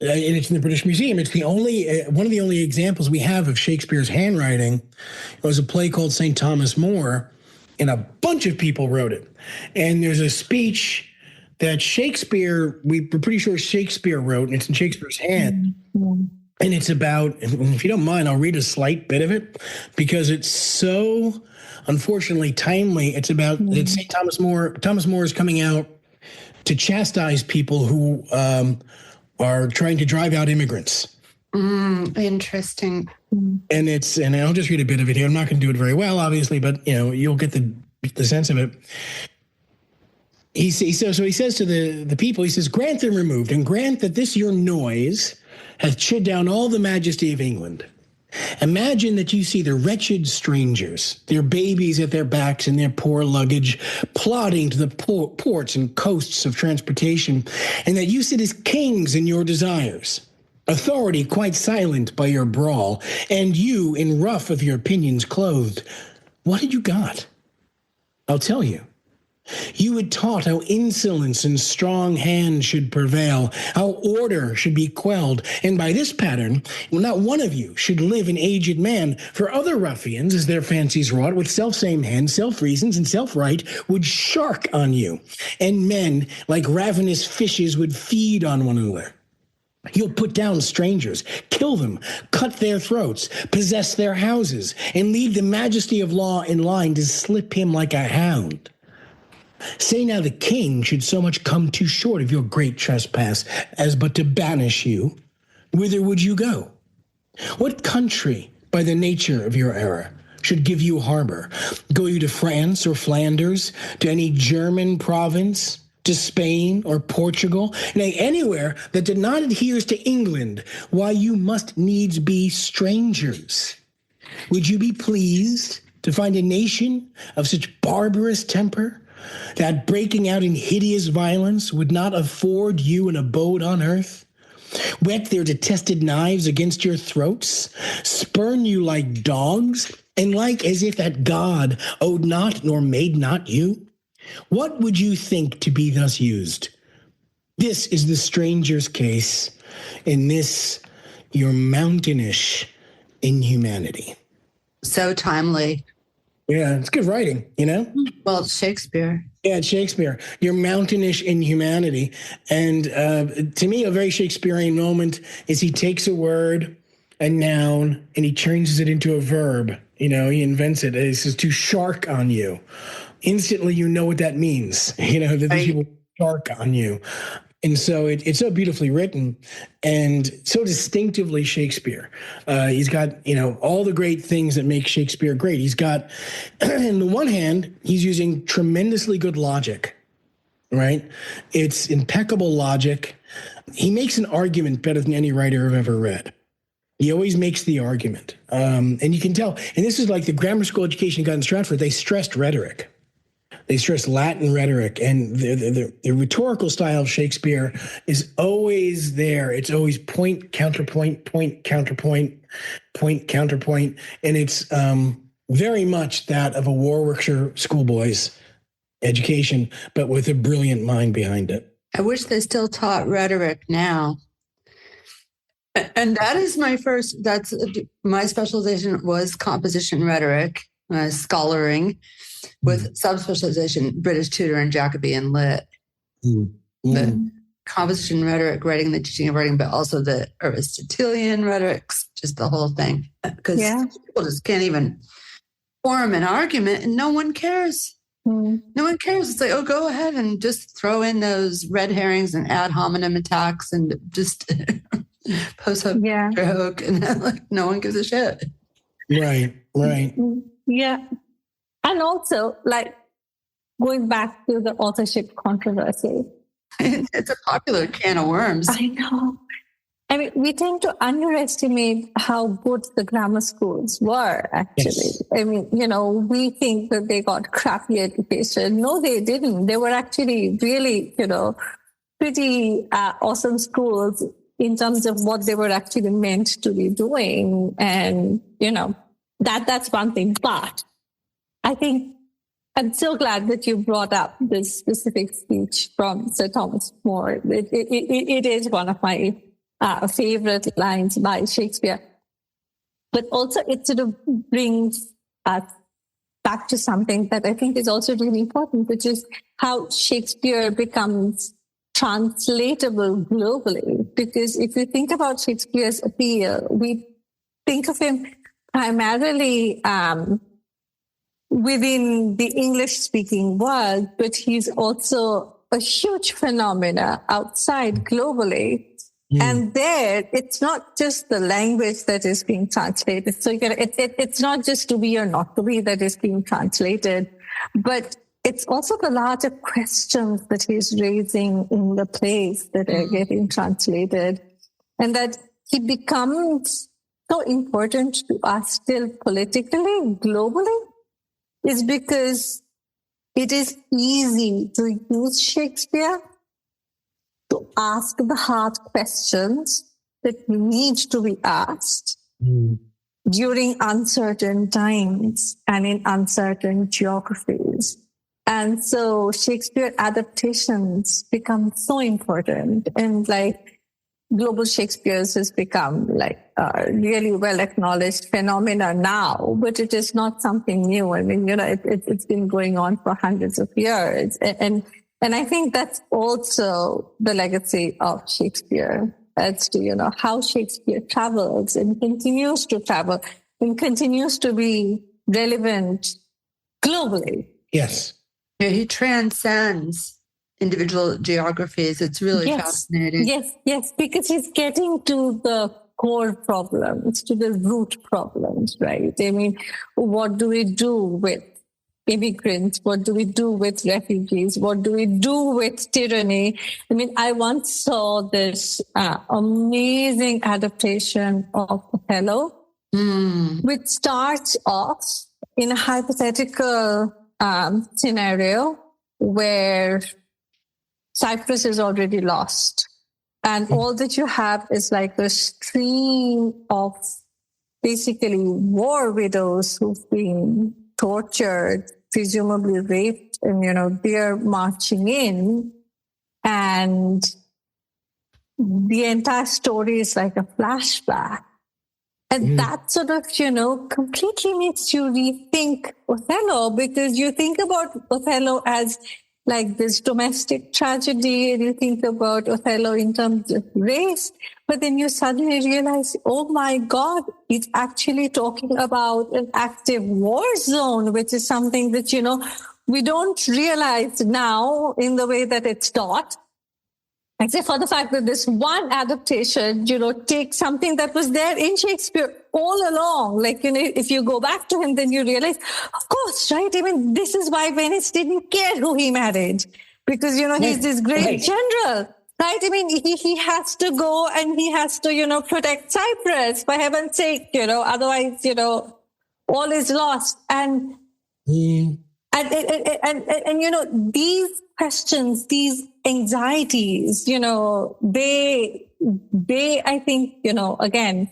and it's in the British Museum. It's the only one of the only examples we have of Shakespeare's handwriting. It was a play called St. Thomas More, and a bunch of people wrote it. And there's a speech that we're pretty sure Shakespeare wrote, and it's in Shakespeare's hand. Mm-hmm. And it's about, if you don't mind, I'll read a slight bit of it because it's so, unfortunately, timely. It's about that St. Thomas More is coming out to chastise people who are trying to drive out immigrants. Interesting. And I'll just read a bit of it here. I'm not going to do it very well, obviously, but you'll get the sense of it. He says to the people, he says, "Grant them removed, and grant that this your noise hath chid down all the majesty of England. Imagine that you see the wretched strangers, their babies at their backs and their poor luggage, plodding to the ports and coasts of transportation, and that you sit as kings in your desires, authority quite silent by your brawl, and you in ruff of your pinions clothed. What had you got? I'll tell you. You had taught how insolence and strong hand should prevail, how order should be quelled, and by this pattern, not one of you should live an aged man, for other ruffians, as their fancies wrought, with self-same hand, self-reasons, and self-right, would shark on you, and men, like ravenous fishes, would feed on one another. You'll put down strangers, kill them, cut their throats, possess their houses, and leave the majesty of law in line to slip him like a hound. Say now the king should so much come too short of your great trespass as but to banish you. Whither would you go? What country, by the nature of your error, should give you harbor? Go you to France or Flanders, to any German province, to Spain or Portugal, nay, anywhere that did not adhere to England, why you must needs be strangers? Would you be pleased to find a nation of such barbarous temper, that breaking out in hideous violence would not afford you an abode on earth? Whet their detested knives against your throats, spurn you like dogs, and like as if that God owed not nor made not you? What would you think to be thus used? This is the stranger's case, in this your mountainish inhumanity. So timely. Yeah, it's good writing, Well, it's Shakespeare. Yeah, it's Shakespeare. Your mountainish inhumanity. And to me, a very Shakespearean moment is he takes a word, a noun, and he changes it into a verb. He invents it. He says to shark on you. Instantly, you know what that means. That these people shark on you. And so it's so beautifully written and so distinctively Shakespeare. He's got, all the great things that make Shakespeare great. He's got, on the one hand, he's using tremendously good logic. right? It's impeccable logic. He makes an argument better than any writer I've ever read. He always makes the argument. And you can tell, and this is like the grammar school education he got in Stratford, they stressed rhetoric. They stressed Latin rhetoric, and the rhetorical style of Shakespeare is always there. It's always point, counterpoint, point, counterpoint, point, counterpoint. And it's very much that of a Warwickshire schoolboy's education, but with a brilliant mind behind it. I wish they still taught rhetoric now. And that is that's my specialization was composition rhetoric, scholaring, with subspecialization, British tutor and Jacobean lit. The composition rhetoric, writing, the teaching of writing, but also the Aristotelian rhetorics, just the whole thing. Because people just can't even form an argument and no one cares. No one cares. It's like, oh, go ahead and just throw in those red herrings and ad hominem attacks and just post hook, hook, and like no one gives a shit. Right. Yeah. And also, like, going back to the authorship controversy. It's a popular can of worms. I know. I mean, we tend to underestimate how good the grammar schools were, actually. Yes. I mean, we think that they got crappy education. No, they didn't. They were actually really, pretty awesome schools in terms of what they were actually meant to be doing. And, that's one thing. But I think I'm so glad that you brought up this specific speech from Sir Thomas More. It is one of my favorite lines by Shakespeare. But also it sort of brings us back to something that I think is also really important, which is how Shakespeare becomes translatable globally. Because if you think about Shakespeare's appeal, we think of him primarily within the English-speaking world, but he's also a huge phenomena outside globally. And there, it's not just the language that is being translated. So it's not just to be or not to be that is being translated, but it's also the larger questions that he's raising in the plays that are getting translated. And that he becomes so important to us still politically, globally, is because it is easy to use Shakespeare to ask the hard questions that need to be asked during uncertain times and in uncertain geographies. And so Shakespeare adaptations become so important. And like global Shakespeare's has become like a really well-acknowledged phenomena now, but it is not something new. I mean, it's been going on for hundreds of years. And I think that's also the legacy of Shakespeare as to, how Shakespeare travels and continues to travel and continues to be relevant globally. Yes. Yeah, he transcends individual geographies. It's really fascinating. Yes, because he's getting to the core problems, to the root problems, right? I mean, what do we do with immigrants? What do we do with refugees? What do we do with tyranny? I mean, I once saw this amazing adaptation of Othello, which starts off in a hypothetical scenario where Cyprus is already lost. And all that you have is like a stream of basically war widows who've been tortured, presumably raped, and, they're marching in. And the entire story is like a flashback. And that sort of, completely makes you rethink Othello, because you think about Othello as like this domestic tragedy, and you think about Othello in terms of race, but then you suddenly realize, oh my God, it's actually talking about an active war zone, which is something that, we don't realize now in the way that it's taught. Except for the fact that this one adaptation, takes something that was there in Shakespeare all along. Like, if you go back to him, then you realize, of course, right? I mean, this is why Venice didn't care who he married. because, he's this great general, right? I mean, he has to go and he has to, protect Cyprus, for heaven's sake, otherwise, all is lost. And, and these questions, these anxieties, they, I think, again,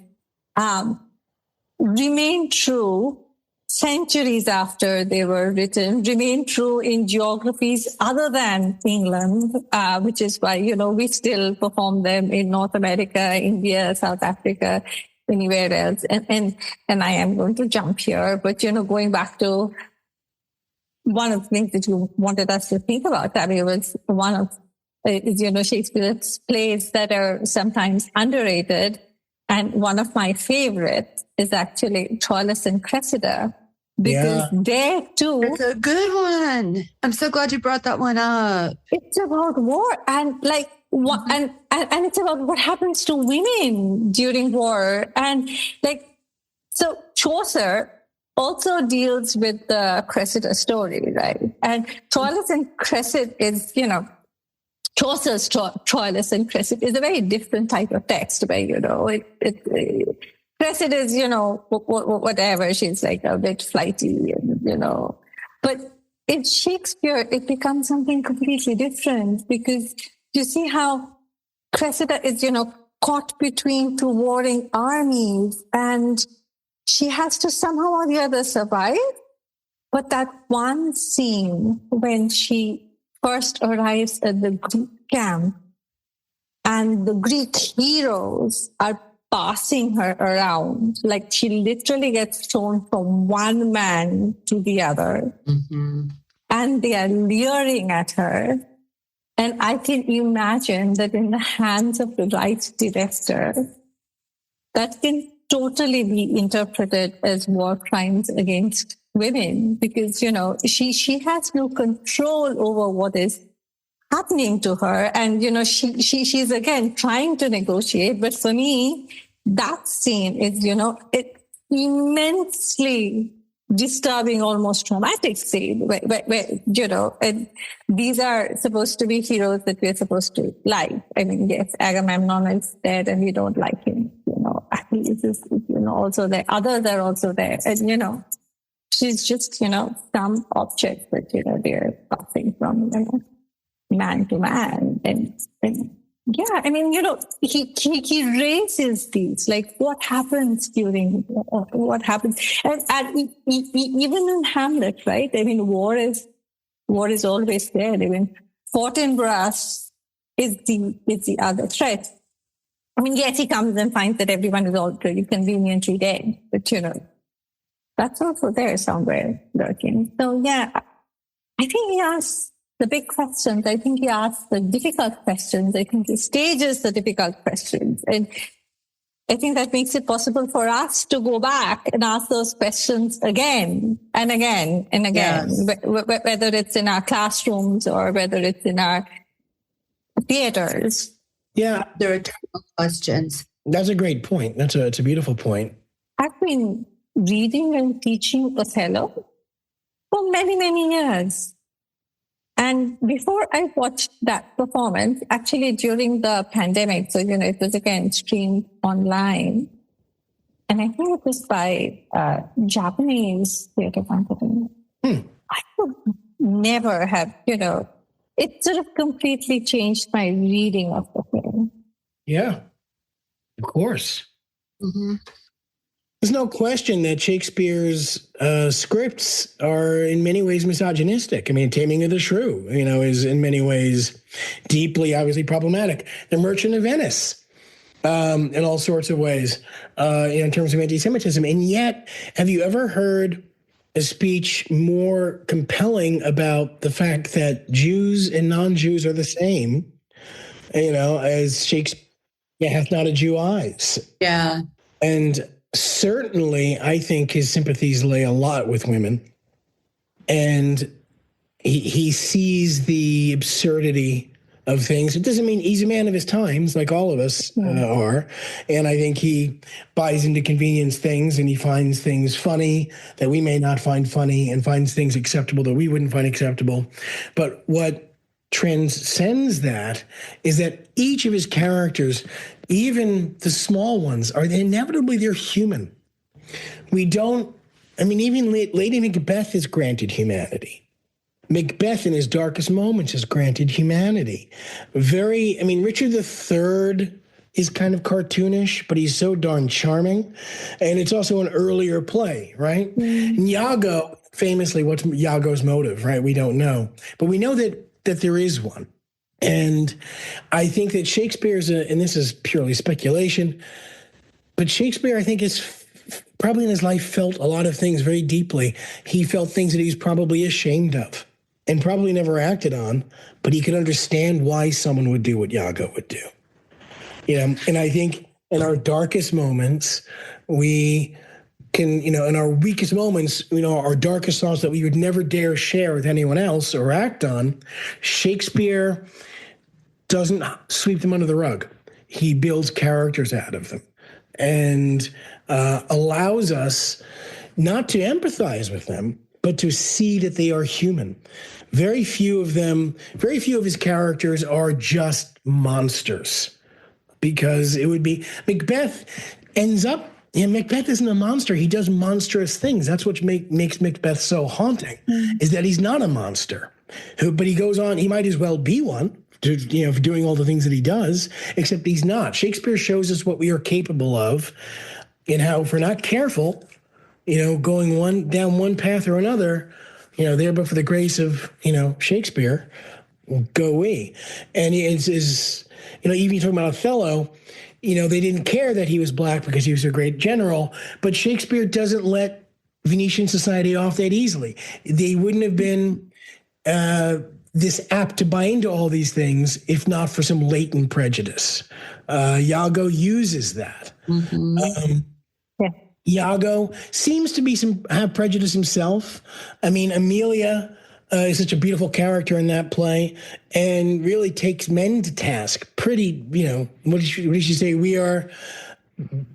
remain true centuries after they were written, remain true in geographies other than England, which is why, we still perform them in North America, India, South Africa, anywhere else. And I am going to jump here, but, going back to one of the things that you wanted us to think about, Tammy, was one of, Shakespeare's plays that are sometimes underrated. And one of my favorites is actually Troilus and Cressida, because there too, it's a good one. I'm so glad you brought that one up. It's about war and and it's about what happens to women during war. And so Chaucer also deals with the Cressida story, right? And Troilus and Cressida is, Chaucer's Troilus and Cressida is a very different type of text where, Cressida is, whatever. She's a bit flighty, But in Shakespeare, it becomes something completely different, because you see how Cressida is, caught between two warring armies, and she has to somehow or the other survive. But that one scene when she first arrives at the Greek camp and the Greek heroes are passing her around, she literally gets thrown from one man to the other, and they are leering at her. And I can imagine that in the hands of the right director, that can totally be interpreted as war crimes against women, because, she has no control over what is happening to her. And, she's again trying to negotiate. But for me, that scene is, it immensely disturbing, almost traumatic scene where and these are supposed to be heroes that we're supposed to like. I mean, yes, Agamemnon is dead and we don't like him, Achilles is, also there. Others are also there. And, she's just, some object that, they're passing from, man to man. And yeah, I mean, he raises these, what happens during, what happens. And even in Hamlet, right? I mean, war is always there. I mean, Fortinbras is the other threat. I mean, yes, he comes and finds that everyone is already conveniently dead, but, that's also there somewhere lurking. So, yeah, I think he asks the big questions. I think he asks the difficult questions. I think he stages the difficult questions. And I think that makes it possible for us to go back and ask those questions again and again and again, whether it's in our classrooms or whether it's in our theaters. Yeah, they're eternal questions. That's a great point. It's a beautiful point. I've been reading and teaching Othello for many, many years. And before I watched that performance, actually during the pandemic, so, it was again streamed online. And I think it was by Japanese theater company. I would never have, it sort of completely changed my reading of the film. Yeah, of course. Mm-hmm. There's no question that Shakespeare's scripts are in many ways misogynistic. I mean, Taming of the Shrew, is in many ways deeply, obviously problematic. The Merchant of Venice, in all sorts of ways, in terms of anti-Semitism. And yet, have you ever heard a speech more compelling about the fact that Jews and non-Jews are the same, as Shakespeare hath not a Jew eyes? Yeah. And certainly, I think his sympathies lay a lot with women. And he sees the absurdity of things. It doesn't mean he's a man of his times, like all of us are. And I think he buys into convenience things, and he finds things funny that we may not find funny, and finds things acceptable that we wouldn't find acceptable. But what transcends that is that each of his characters, even the small ones, they're human. Even Lady Macbeth is granted humanity. Macbeth in his darkest moments is granted humanity. Richard III is kind of cartoonish, but he's so darn charming. And it's also an earlier play, right? And Iago, famously, what's Iago's motive, right? We don't know. But we know that there is one. And I think that Shakespeare's, and this is purely speculation, but Shakespeare, I think, is probably in his life felt a lot of things very deeply. He felt things that he was probably ashamed of and probably never acted on, but he could understand why someone would do what Iago would do. And I think in our darkest moments, we can, in our weakest moments, our darkest thoughts that we would never dare share with anyone else or act on, Shakespeare doesn't sweep them under the rug. He builds characters out of them and allows us not to empathize with them, but to see that they are human. Very few of his characters are just monsters, because it would be Macbeth Macbeth isn't a monster. He does monstrous things. That's what makes Macbeth so haunting, is that he's not a monster. But he goes on, he might as well be one, for doing all the things that he does, except he's not. Shakespeare shows us what we are capable of, and how if we're not careful, going down one path or another, there but for the grace of, Shakespeare, go we. And even talking about Othello, they didn't care that he was black because he was a great general, but Shakespeare doesn't let Venetian society off that easily. They wouldn't have been this apt to buy into all these things if not for some latent prejudice. Iago uses that. Yeah. Iago seems to have prejudice himself. Amelia is such a beautiful character in that play, and really takes men to task. Pretty, what did she say?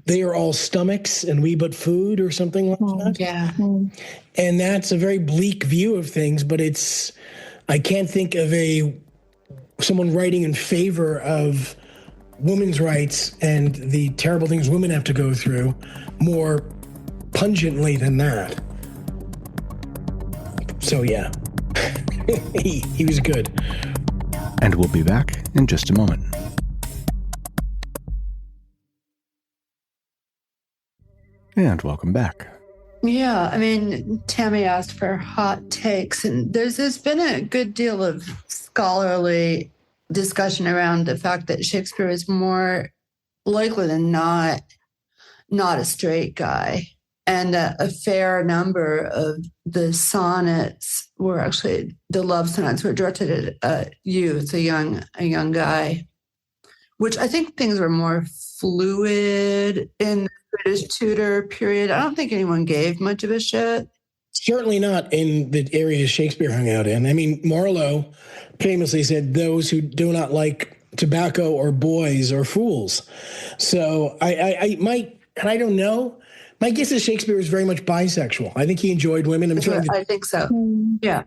They are all stomachs, and we but food, or something like that. Yeah. And that's a very bleak view of things, but I can't think of someone writing in favor of women's rights and the terrible things women have to go through more pungently than that. So yeah, he was good. And we'll be back in just a moment. And welcome back. Yeah, Tammy asked for hot takes, and there's been a good deal of scholarly discussion around the fact that Shakespeare is more likely than not a straight guy. And a fair number of the sonnets the love sonnets were directed at youth, a young guy, which I think things were more fluid in the British Tudor period. I don't think anyone gave much of a shit. Certainly not in the areas Shakespeare hung out in. Marlowe famously said, "Those who do not like tobacco or boys are fools." So I don't know. My guess is Shakespeare was very much bisexual. I think he enjoyed women. I think so. Yeah.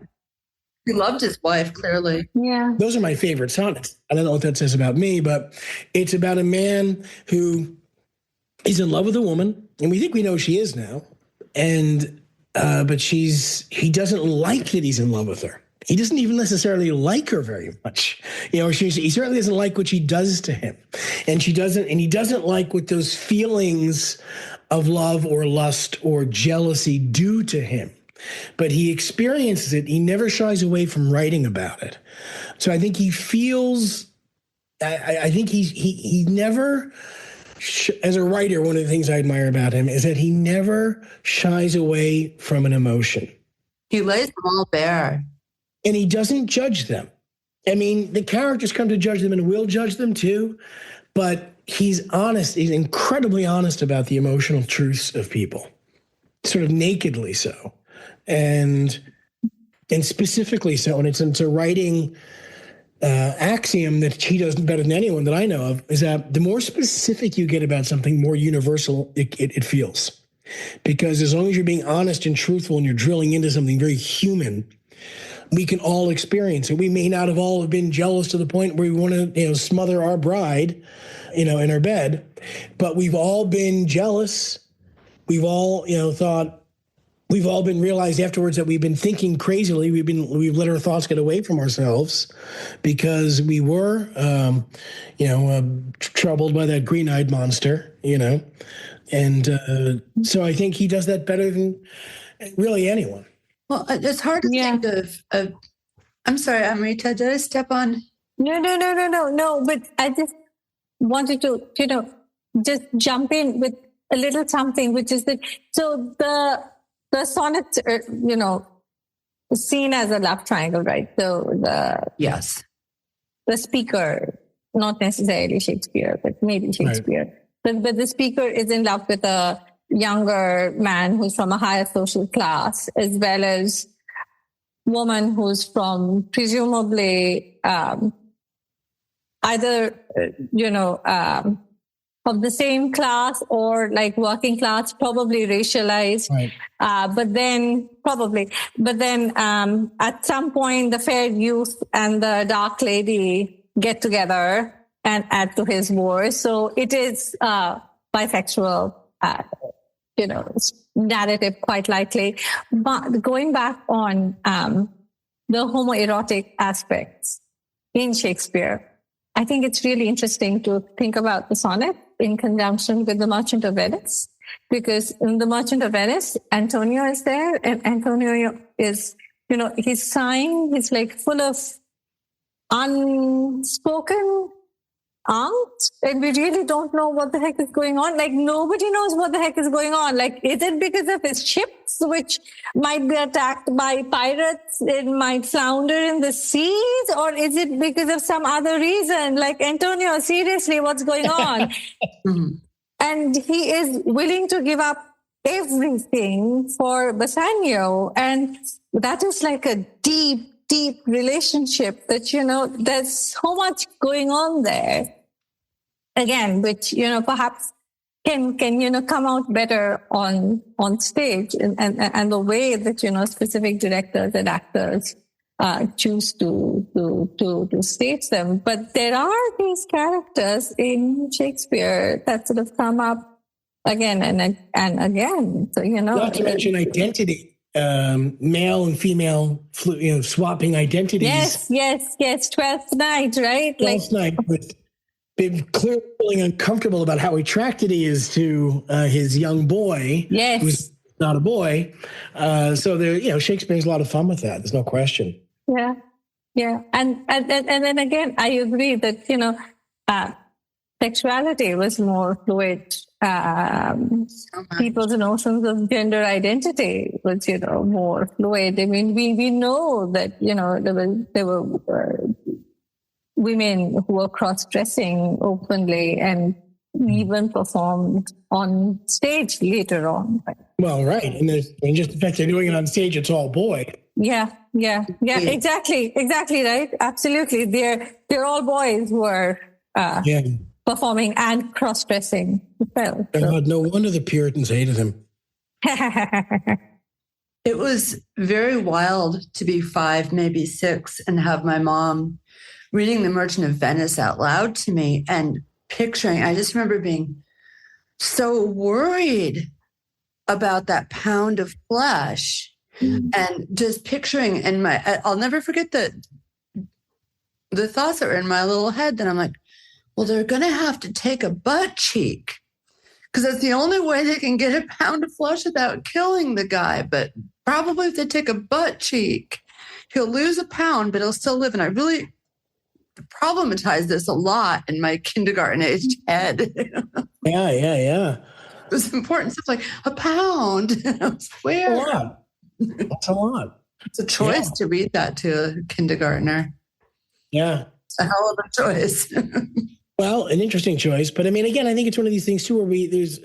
He loved his wife, clearly. Yeah. Those are my favorite sonnets. I don't know what that says about me, but it's about a man who is in love with a woman, and we think we know she is now. And but he doesn't like that he's in love with her. He doesn't even necessarily like her very much. He certainly doesn't like what she does to him. And he doesn't like what those feelings of love or lust or jealousy do to him. But he experiences it. He never shies away from writing about it. So I think he feels, I think he never, as a writer, one of the things I admire about him is that he never shies away from an emotion. He lays them all bare. And he doesn't judge them. The characters come to judge them and will judge them too, but he's honest. He's incredibly honest about the emotional truths of people, sort of nakedly so, and specifically so. And it's a writing axiom that he does better than anyone that I know of, is that the more specific you get about something, more universal it feels. Because as long as you're being honest and truthful and you're drilling into something very human, we can all experience it. We may not have all been jealous to the point where we want to, smother our bride, in our bed, but we've all been jealous. We've all, thought. We've all been realized afterwards that we've been thinking crazily. We've let our thoughts get away from ourselves because we were, troubled by that green-eyed monster, And so I think he does that better than really anyone. Well, it's hard to think of. I'm sorry, Amrita, did I step on? No. But I just wanted to, just jump in with a little something, which is that, so the sonnet, seen as a love triangle, right? So the speaker, not necessarily Shakespeare, but maybe Shakespeare. Right. But the speaker is in love with a younger man who's from a higher social class, as well as woman who's from presumably either, of the same class or like working class, probably racialized. Right. But then at some point, the fair youth and the dark lady get together and add to his war. So it is bisexual, narrative quite likely. But going back on the homoerotic aspects in Shakespeare, I think it's really interesting to think about the sonnet in conjunction with the Merchant of Venice, because in the Merchant of Venice, Antonio is there, and Antonio is, he's sighing, he's like full of unspoken angst, and we really don't know what the heck is going on. Like, nobody knows what the heck is going on. Like, is it because of his ships, which might be attacked by pirates, it might flounder in the seas, or is it because of some other reason? Like, Antonio, seriously, what's going on? And he is willing to give up everything for Bassanio, and that is like a deep relationship that, there's so much going on there. Again, which, perhaps can come out better on stage and the way that, specific directors and actors choose to stage them. But there are these characters in Shakespeare that sort of come up again and again. So, not to mention identity. Male and female, swapping identities. Yes. 12th Night, right? 12th Night, with being clearly feeling uncomfortable about how attracted he is to his young boy. Yes. Who's not a boy. So there, Shakespeare has a lot of fun with that. There's no question. Yeah. And then again, I agree that, sexuality was more fluid. People's notions of gender identity was, more fluid. I mean, we know that, there were women who were cross-dressing openly and even performed on stage later on. Well, right. And just the fact they're doing it on stage, it's all boy. Yeah. Exactly, right? Absolutely. They're all boys who are, performing and cross-dressing. Well, God, no wonder the Puritans hated him. It was very wild to be 5, maybe 6, and have my mom reading The Merchant of Venice out loud to me and picturing. I just remember being so worried about that pound of flesh and just picturing I'll never forget the thoughts that were in my little head. Then I'm like, well, they're going to have to take a butt cheek because that's the only way they can get a pound of flesh without killing the guy. But probably if they take a butt cheek, he'll lose a pound, but he'll still live. And I really problematized this a lot in my kindergarten-aged head. Yeah. It was important stuff like a pound. Where? That's a lot. It's a choice to read that to a kindergartner. Yeah. It's a hell of a choice. Well, an interesting choice. But I mean, again, I think it's one of these things too, where there's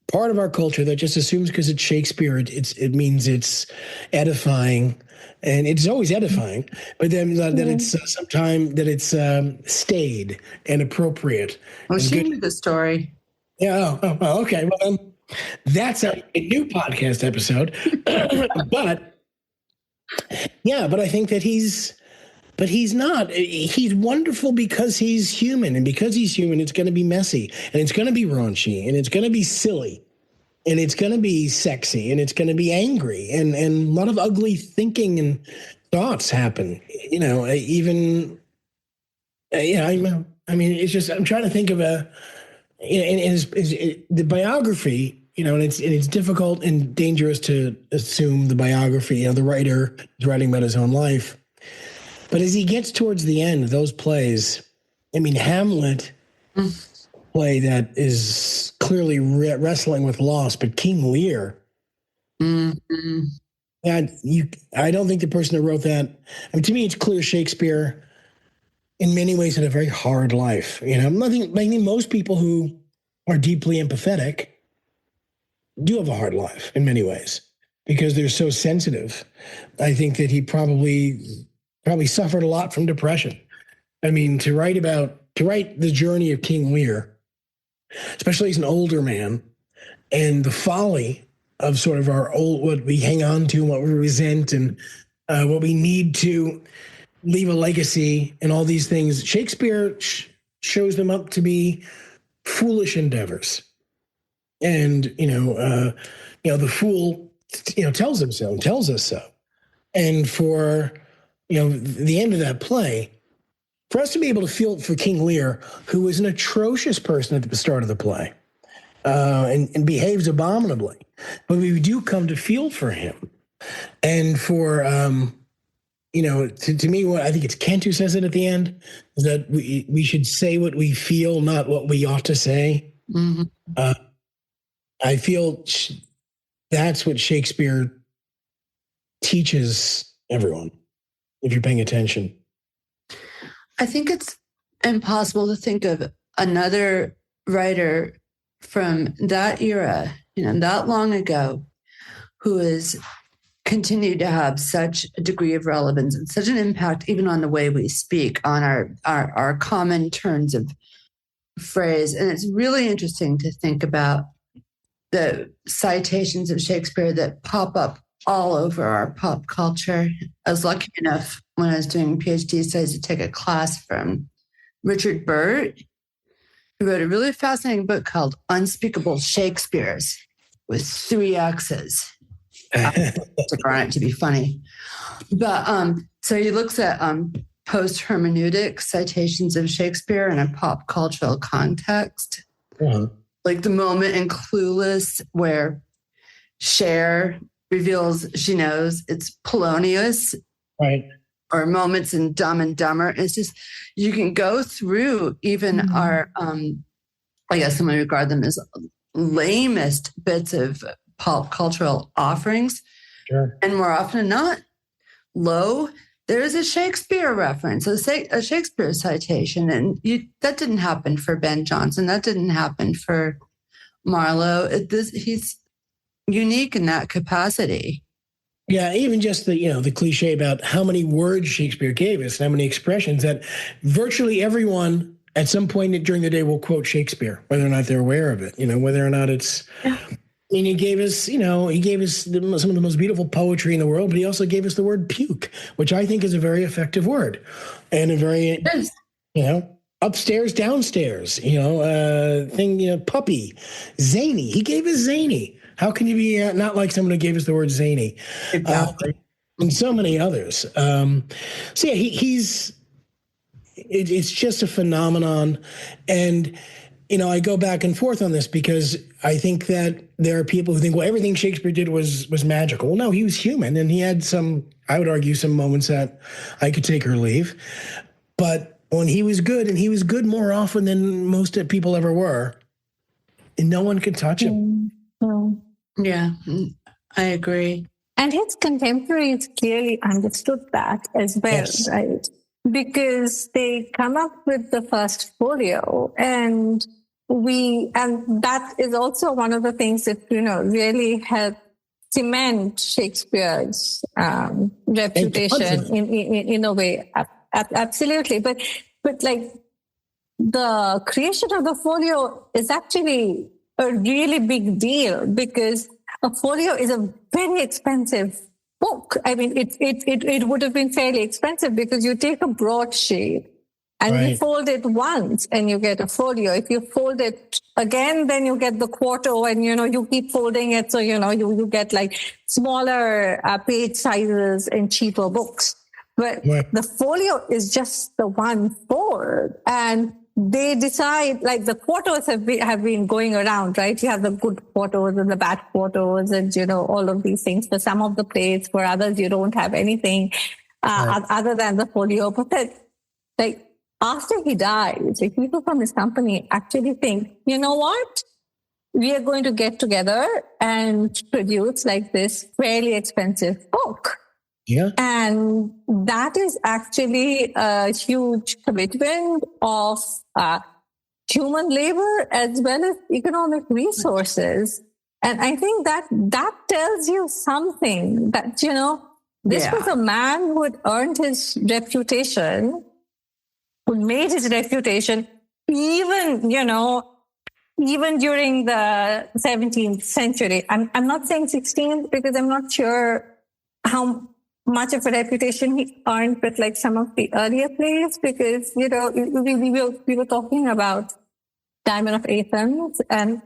part of our culture that just assumes because it's Shakespeare, it means it's edifying, and it's always edifying. But then that it's sometimes that it's staid and appropriate. Well, she knew the story. Yeah. Oh, okay. Well, then that's a new podcast episode. But Yeah, but I think that he's not. He's wonderful because he's human. And because he's human, it's going to be messy. And it's going to be raunchy. And it's going to be silly. And it's going to be sexy. And it's going to be angry. And a lot of ugly thinking and thoughts happen. You know, even... Yeah, I mean, it's just, I'm trying to think of the biography, you know, and it's difficult and dangerous to assume the biography, you know, the writer is writing about his own life. But as he gets towards the end of those plays, I mean, Hamlet, play that is clearly wrestling with loss, but King Lear, I don't think the person who wrote that, I mean, to me, it's clear Shakespeare in many ways had a very hard life. You know, I think most people who are deeply empathetic do have a hard life in many ways because they're so sensitive. I think that he probably suffered a lot from depression. I mean, to write the journey of King Lear, especially as an older man, and the folly of sort of what we hang on to and what we resent and what we need to leave a legacy and all these things. Shakespeare shows them up to be foolish endeavors. And, the fool, tells them so and tells us so. And for, the end of that play, for us to be able to feel for King Lear, who was an atrocious person at the start of the play, and behaves abominably, but we do come to feel for him. And for, to me, what I think it's Kent who says it at the end, is that we should say what we feel, not what we ought to say. Mm-hmm. I feel that's what Shakespeare teaches everyone, if you're paying attention. I think it's impossible to think of another writer from that era, that long ago, who has continued to have such a degree of relevance and such an impact even on the way we speak, on our common turns of phrase. And it's really interesting to think about the citations of Shakespeare that pop up all over our pop culture. I was lucky enough when I was doing PhD studies to take a class from Richard Burt, who wrote a really fascinating book called Unspeakable Shakespeares with 3 X's. To be funny. But so he looks at post-hermeneutic citations of Shakespeare in a pop cultural context. Mm-hmm. Like the moment in Clueless where Cher reveals she knows it's Polonius. Right. Or moments in Dumb and Dumber. It's just, you can go through even our, I guess someone regard them as lamest bits of pop cultural offerings. Sure. And more often than not, there's a Shakespeare reference, a Shakespeare citation. And that didn't happen for Ben Jonson. That didn't happen for Marlowe. He's unique in that capacity. Yeah, even just the cliche about how many words Shakespeare gave us, how many expressions, that virtually everyone at some point during the day will quote Shakespeare, whether or not they're aware of it, whether or not it's... Yeah. And he gave us, some of the most beautiful poetry in the world, but he also gave us the word puke, which I think is a very effective word and a very, upstairs, downstairs, puppy, zany. He gave us zany. How can you be not like someone who gave us the word zany? Exactly. And so many others. So yeah, it's just a phenomenon. And, I go back and forth on this because I think that there are people who think, well, everything Shakespeare did was magical. Well, no, he was human, and he had I would argue, some moments that I could take or leave. But when he was good, and he was good more often than most people ever were, and no one could touch him. Yeah, I agree. And his contemporaries clearly understood that as well, yes. Right? Because they come up with the first folio, and that is also one of the things that really helped cement Shakespeare's reputation in a way. Absolutely, but like the creation of the folio is actually a really big deal, because a folio is a very expensive book. I mean, it would have been fairly expensive because you take a broadsheet and you fold it once and you get a folio. If you fold it again, then you get the quarto, and, you keep folding it. So, you get like smaller page sizes and cheaper books. But the folio is just the one fold. And they decide, like, the quartos have been going around, right? You have the good quartos and the bad quartos and, all of these things. For some of the plays, for others, you don't have anything other than the folio. But then, like, after he dies, like, people from his company actually think, you know what? We are going to get together and produce like this fairly expensive book. Yeah. And that is actually a huge commitment of human labor as well as economic resources. And I think that tells you something that, this was a man who had earned his reputation, who made his reputation even during the 17th century. I'm not saying 16th because I'm not sure how much of a reputation he earned with like some of the earlier plays, because, we were talking about Diamond of Athens and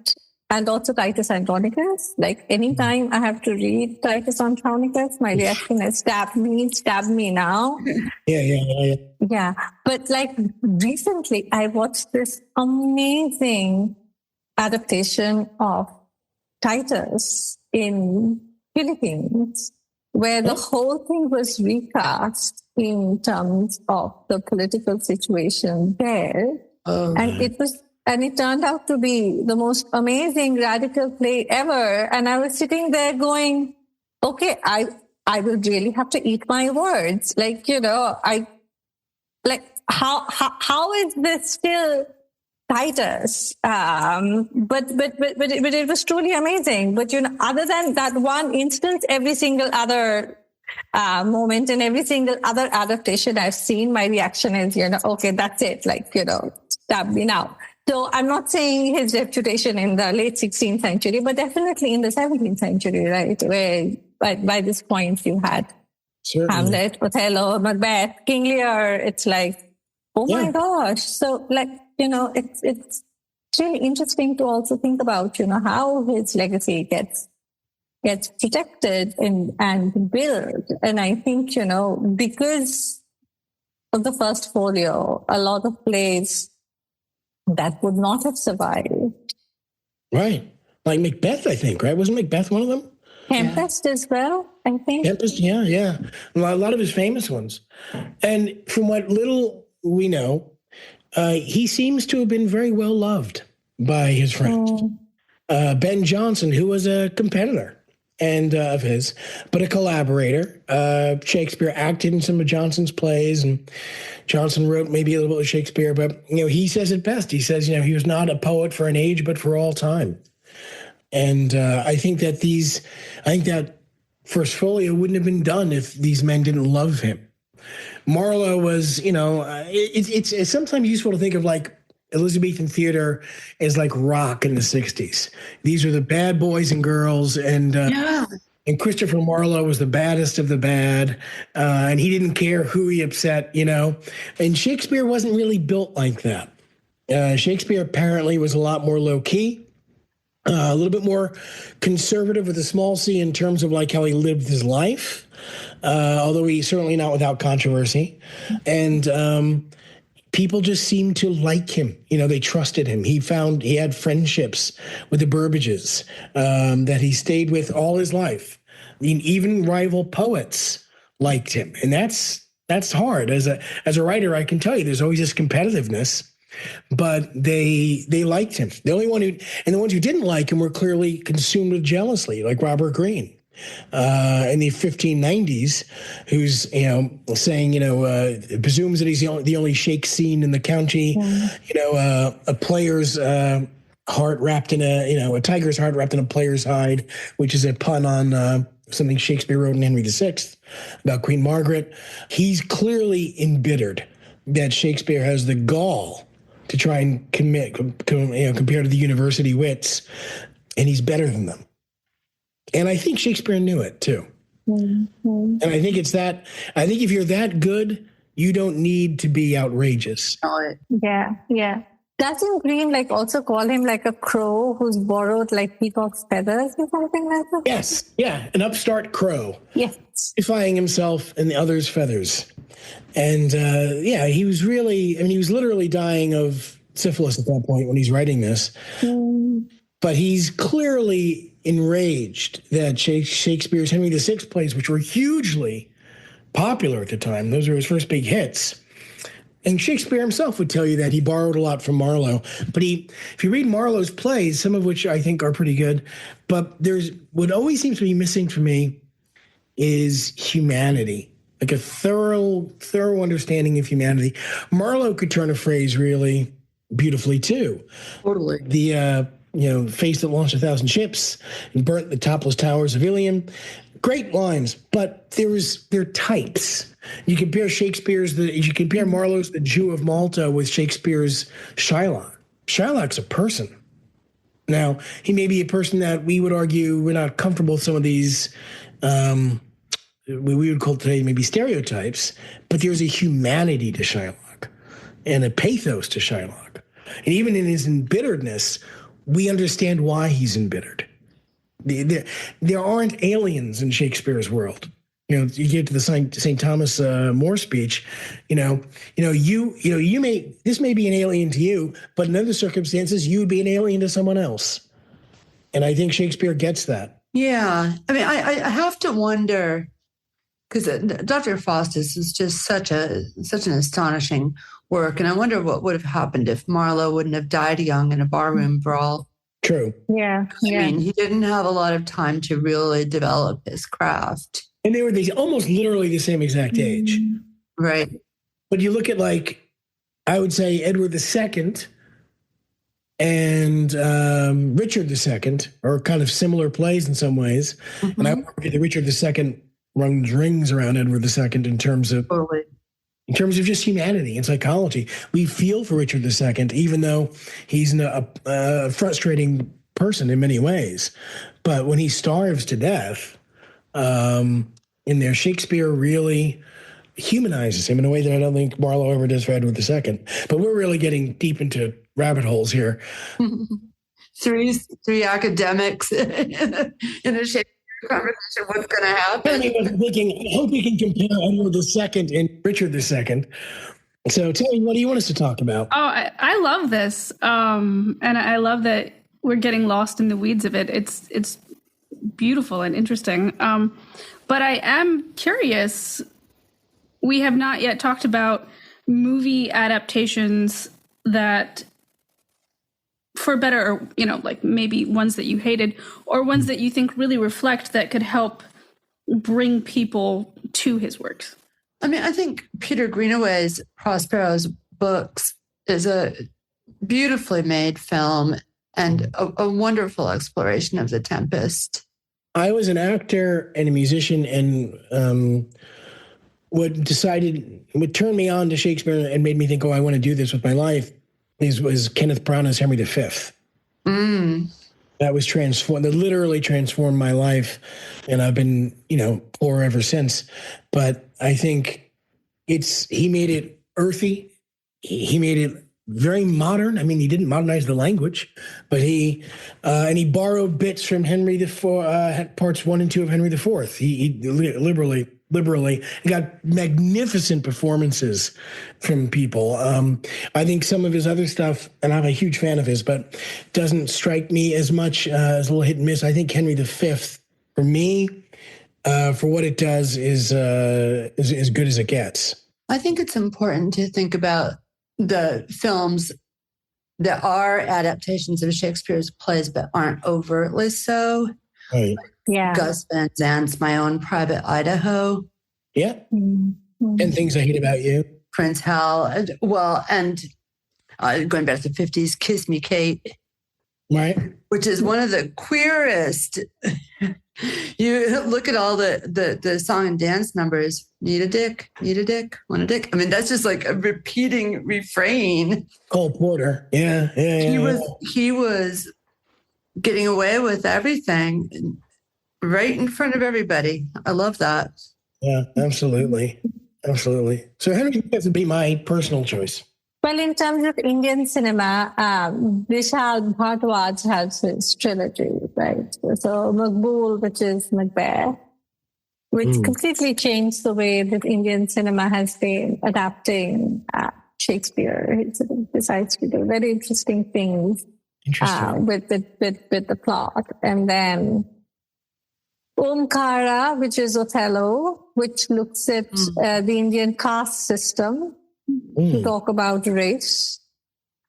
also Titus Andronicus. Like, anytime I have to read Titus Andronicus, my reaction is stab me now. Yeah. But like, recently I watched this amazing adaptation of Titus in Philippines, where the whole thing was recast in terms of the political situation there. And it turned out to be the most amazing radical play ever. And I was sitting there going, okay, I will really have to eat my words. Like, how is this still Titus? But it was truly amazing. But, other than that one instance, every single other moment and every single other adaptation I've seen, my reaction is, okay, that's it. Like, stab me now. So I'm not saying his reputation in the late 16th century, but definitely in the 17th century, right? Where by this point you had Hamlet, Othello, Macbeth, King Lear. It's like, oh my gosh. So like, it's really interesting to also think about, how his legacy gets protected and built. And I think, because of the first folio, a lot of plays that would not have survived. Right. Like Macbeth, I think, right? Wasn't Macbeth one of them? Tempest as well, I think. Tempest, yeah. A lot of his famous ones. And from what little we know, he seems to have been very well loved by his friends. Ben Jonson, who was a competitor and of his, but a collaborator. Shakespeare acted in some of Jonson's plays, and Jonson wrote maybe a little bit of Shakespeare, but he says it best. He says, he was not a poet for an age, but for all time. And I think that first folio wouldn't have been done if these men didn't love him. Marlowe was, it's sometimes useful to think of like Elizabethan theater as like rock in the 60s. These are the bad boys and girls, and Christopher Marlowe was the baddest of the bad, and he didn't care who he upset, And Shakespeare wasn't really built like that. Shakespeare apparently was a lot more low-key, a little bit more conservative with a small c in terms of like how he lived his life, although he's certainly not without controversy. And people just seemed to like him. They trusted him. He had friendships with the Burbages that he stayed with all his life. I mean, even rival poets liked him. And that's hard. As a writer, I can tell you there's always this competitiveness, but they liked him. The ones who didn't like him were clearly consumed with jealousy, like Robert Greene. In the 1590s, who's saying presumes that he's the only shake scene in the county, a player's heart wrapped in a tiger's heart wrapped in a player's hide, which is a pun on something Shakespeare wrote in Henry VI about Queen Margaret. He's clearly embittered that Shakespeare has the gall to try and compare to the university wits, and he's better than them. And I think Shakespeare knew it, too. And I think it's that. I think if you're that good, you don't need to be outrageous. Yeah. Doesn't Green also call him like a crow who's borrowed peacock's feathers or something like that? Yes, yeah, an upstart crow. Yes. Defying himself and the others' feathers. And he was really, he was literally dying of syphilis at that point when he's writing this. But he's clearly enraged that Shakespeare's Henry VI plays, which were hugely popular at the time, those were his first big hits. And Shakespeare himself would tell you that he borrowed a lot from Marlowe. But if you read Marlowe's plays, some of which I think are pretty good, but what always seems to be missing for me is humanity, like a thorough understanding of humanity. Marlowe could turn a phrase really beautifully too. Totally. The face that launched 1,000 ships and burnt the topless towers of Ilium. Great lines, but they're types. You compare Marlowe's The Jew of Malta with Shakespeare's Shylock. Shylock's a person. Now, he may be a person that we would argue we're not comfortable with some of these, we would call today maybe stereotypes, but there's a humanity to Shylock and a pathos to Shylock. And even in his embitteredness, we understand why he's embittered. There aren't aliens in Shakespeare's world. You get to the St. Thomas More speech. You may be an alien to you, but in other circumstances, you would be an alien to someone else. And I think Shakespeare gets that. Yeah, I have to wonder, because Dr. Faustus is just such an astonishing work, and I wonder what would have happened if Marlowe wouldn't have died young in a barroom brawl. True. Yeah. He didn't have a lot of time to really develop his craft. And they were almost literally the same exact age. Right. But you look at I would say Edward II and Richard II are kind of similar plays in some ways. Mm-hmm. And I would argue that Richard II runs rings around Edward II in terms of just humanity and psychology. We feel for Richard II, even though he's a frustrating person in many ways. But when he starves to death, in there, Shakespeare really humanizes him in a way that I don't think Marlowe ever does for Edward II. But we're really getting deep into rabbit holes here. Three academics in a Shakespeare conversation. What's going to happen? I hope we can compare Edward II and Richard II. So, Tammy, what do you want us to talk about? Oh, I love this, and I love that we're getting lost in the weeds of it. It's beautiful and interesting. But I am curious. We have not yet talked about movie adaptations that, for better or, maybe ones that you hated or ones that you think really reflect that could help bring people to his works. I think Peter Greenaway's Prospero's books is a beautifully made film and a wonderful exploration of the Tempest. I was an actor and a musician, and what turned me on to Shakespeare and made me think, I want to do this with my life was Kenneth Branagh's Henry V. That was transformed. That literally transformed my life, and I've been, poor ever since. But I think he made it earthy. He made it very modern. He didn't modernize the language, but he borrowed bits from Henry IV, parts 1 and 2 of Henry IV. He liberally got magnificent performances from people. I think some of his other stuff, and I'm a huge fan of his, but doesn't strike me as much as a little hit and miss. I think Henry V, for me, for what it does, is as good as it gets. I think it's important to think about the films that are adaptations of Shakespeare's plays but aren't overtly so. Right. Yeah. Gus Van Zant's My Own Private Idaho. Yeah. Mm-hmm. And Things I Hate About You. Prince Hal. And going back to the 50s, Kiss Me, Kate. Right. Which is one of the queerest. You look at all the song and dance numbers. Need a dick, want a dick. That's just like a repeating refrain. Cole Porter. Yeah. He was getting away with everything. right in front of everybody. I love that. Yeah, absolutely. Absolutely. So Henry has to be my personal choice. Well, in terms of Indian cinema, Vishal Bhardwaj has his trilogy, right? So Maqbool, which is Macbeth, which completely changed the way that Indian cinema has been adapting Shakespeare. He sort of decides to do very interesting things with the plot. And then Omkara, which is Othello, which looks at the Indian caste system to talk about race.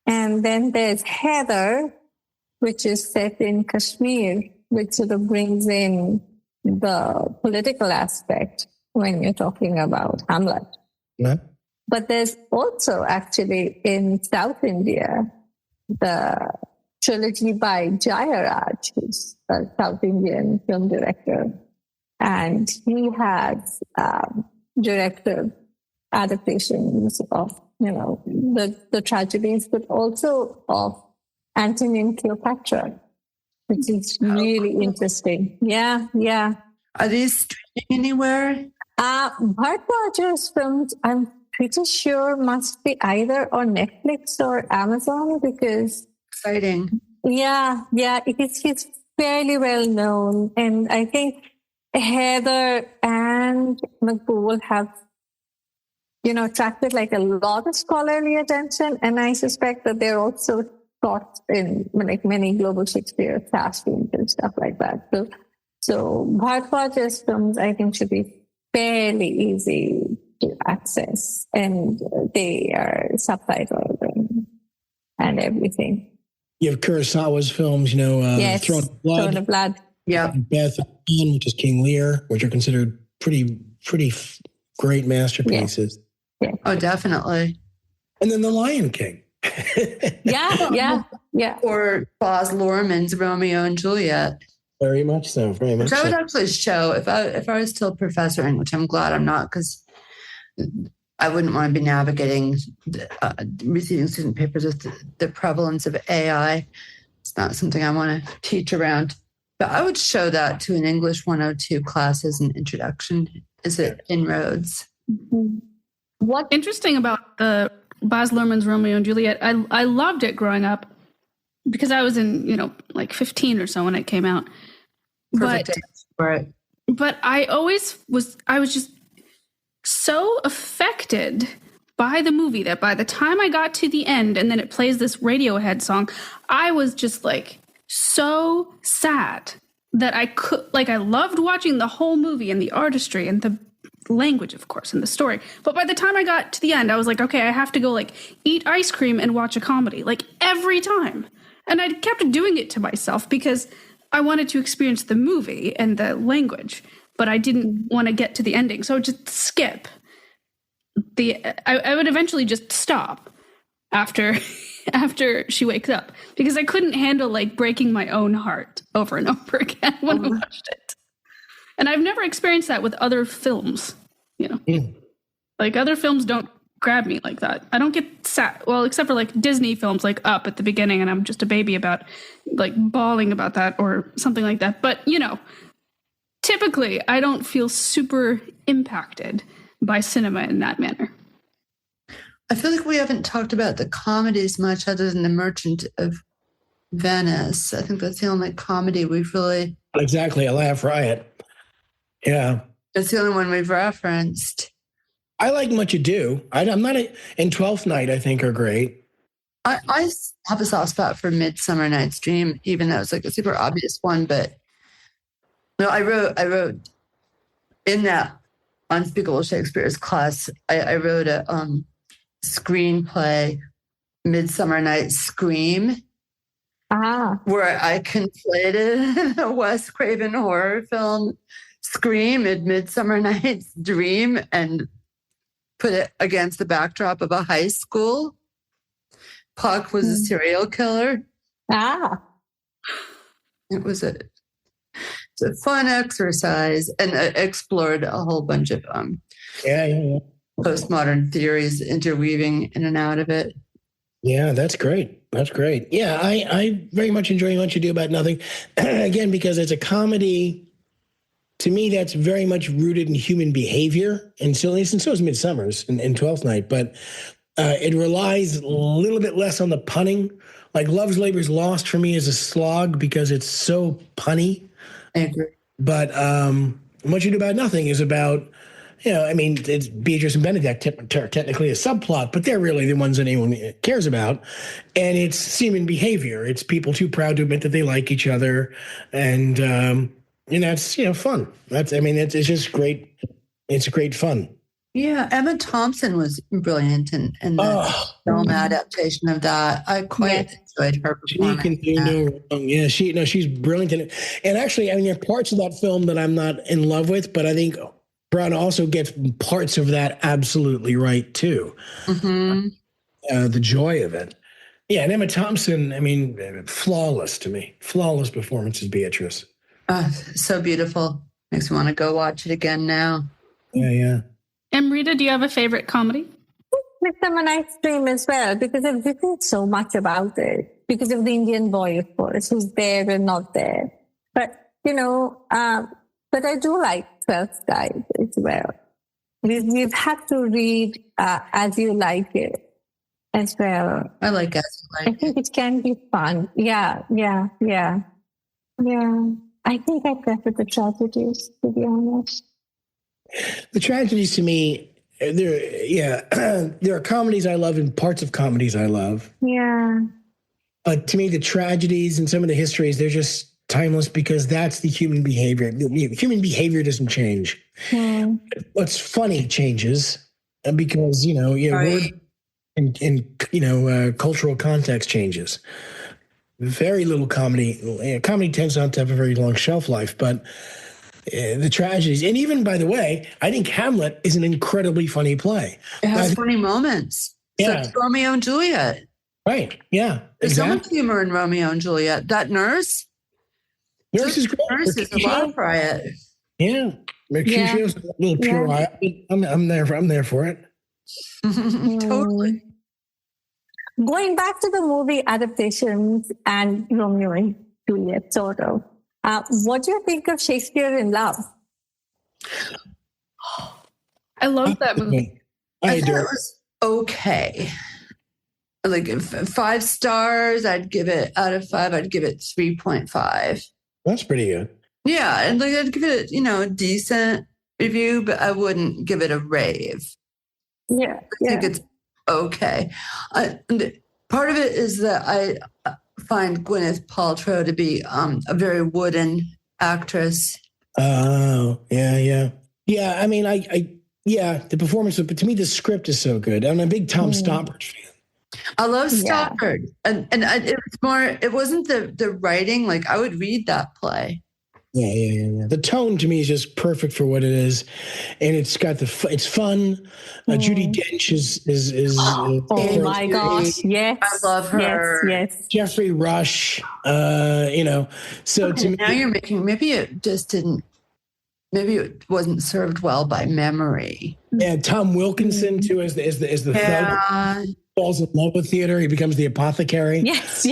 And then there's Heather, which is set in Kashmir, which sort of brings in the political aspect when you're talking about Hamlet. Yeah. But there's also actually in South India, the trilogy by Jayaraj, who's a South Indian film director. And he has directed adaptations of, the tragedies, but also of Antony and Cleopatra, which is really interesting. Yeah. Are these streaming anywhere? Bhardwaj's films, I'm pretty sure must be either on Netflix or Amazon because... Exciting. Yeah, he's fairly well known. And I think Heather and Maqbool have, attracted like a lot of scholarly attention. And I suspect that they're also taught in like many global Shakespeare classrooms and stuff like that. So Bhardwaj's films, I think, should be fairly easy to access. And they are subtitled and everything. You have Kurosawa's films, yes, Throne of Blood. Yeah. Beth, which is King Lear, which are considered pretty great masterpieces. Yeah. Oh, definitely. And then The Lion King. Yeah. Or Baz Luhrmann's Romeo and Juliet. Very much so. Very much Which I would so. actually show if I was still professoring, which I'm glad I'm not, because I wouldn't want to be navigating receiving student papers with the prevalence of AI. It's not something I want to teach around. But I would show that to an English 102 class as an introduction. Is it inroads? What's interesting about the Baz Luhrmann's Romeo and Juliet, I loved it growing up because I was in, like 15 or so when it came out. Perfect age for it. But I was just so affected by the movie that by the time I got to the end and then it plays this Radiohead song, I was just like so sad that I loved watching the whole movie and the artistry and the language, of course, and the story. But by the time I got to the end, I was like, okay, I have to go eat ice cream and watch a comedy every time. And I kept doing it to myself because I wanted to experience the movie and the language, but I didn't want to get to the ending. So just skip. I would eventually just stop after she wakes up because I couldn't handle breaking my own heart over and over again when I watched it. And I've never experienced that with other films, Other films don't grab me like that. I don't get sad. Well, except for Disney films Up at the beginning and I'm just a baby about bawling about that or something like that. But, typically I don't feel super impacted by cinema in that manner. I feel like we haven't talked about the comedies much other than The Merchant of Venice. I think that's the only comedy we've really... Exactly, A Laugh Riot. Yeah. That's the only one we've referenced. I like Much Ado. I'm not and Twelfth Night, I think, are great. I have a soft spot for Midsummer Night's Dream, even though it's a super obvious one. But no, I wrote in that Unspeakable Shakespeare's class, I wrote a screenplay, Midsummer Night's Scream, where I conflated a Wes Craven horror film, Scream, and Midsummer Night's Dream, and put it against the backdrop of a high school. Puck was a serial killer. It was a fun exercise and explored a whole bunch of postmodern theories interweaving in and out of it. Yeah, that's great. That's great. Yeah, I very much enjoy What You Do About Nothing. Again, because it's a comedy to me, that's very much rooted in human behavior, and so is Midsummer's and Twelfth Night, but it relies a little bit less on the punning. Like Love's Labor's Lost for me is a slog because it's so punny. I agree. But Much Ado About Nothing is about, it's Beatrice and Benedict, technically a subplot, but they're really the ones that anyone cares about. And it's human behavior. It's people too proud to admit that they like each other. And that's, fun. It's just great. It's great fun. Yeah, Emma Thompson was brilliant in the film adaptation of that. I quite enjoyed her performance. She can do no wrong. Yeah, she's brilliant in it. And actually, there are parts of that film that I'm not in love with, but I think Brown also gets parts of that absolutely right too. Mm-hmm. The joy of it. Yeah, and Emma Thompson, flawless to me. Flawless performance as Beatrice. So beautiful. Makes me want to go watch it again now. Yeah. Amrita, do you have a favorite comedy? Midsummer Night's Dream as well, because I've written so much about it. Because of the Indian boy, of course, who's there and not there. But, but I do like Twelfth Night as well. We've had to read As You Like It as well. I like As You Like It. I think it can be fun. Yeah. I think I prefer the tragedies, to be honest. The tragedies to me, there are comedies I love and parts of comedies I love. Yeah. To me, the tragedies and some of the histories, they're just timeless because that's the human behavior. Human behavior doesn't change. What's funny changes because, word and cultural context changes. Very little comedy. Comedy tends not to have a very long shelf life, but the tragedies. And even, by the way, I think Hamlet is an incredibly funny play. It has funny moments. Yeah. So Romeo and Juliet. Right. Yeah. There's so much humor in Romeo and Juliet. That nurse. Nurse is great. Nurse is a laugh riot. Yeah. Mercutio's a little puerile. I'm there for it. Totally. Going back to the movie adaptations and Romeo and Juliet, sort of. What do you think of Shakespeare in Love? I love that movie. I thought it was okay. Like 5 stars, I'd give it out of 5. I'd give it 3.5. That's pretty good. Yeah, and I'd give it, a decent review, but I wouldn't give it a rave. Yeah, I think it's okay. Part of it is that I find Gwyneth Paltrow to be a very wooden actress. Oh, yeah. The performance, but to me, the script is so good. I'm a big Tom Stoppard fan. I love Stoppard. And it wasn't the writing. Like, I would read that play. Yeah. The tone to me is just perfect for what it is, and it's got it's fun. Judi Dench is oh my gosh, yes, I love her. Yes. Jeffrey Rush, So okay, to me, now you're making maybe it wasn't served well by memory. Yeah, Tom Wilkinson too is the thug. Falls in love with theater. He becomes the apothecary. Yes.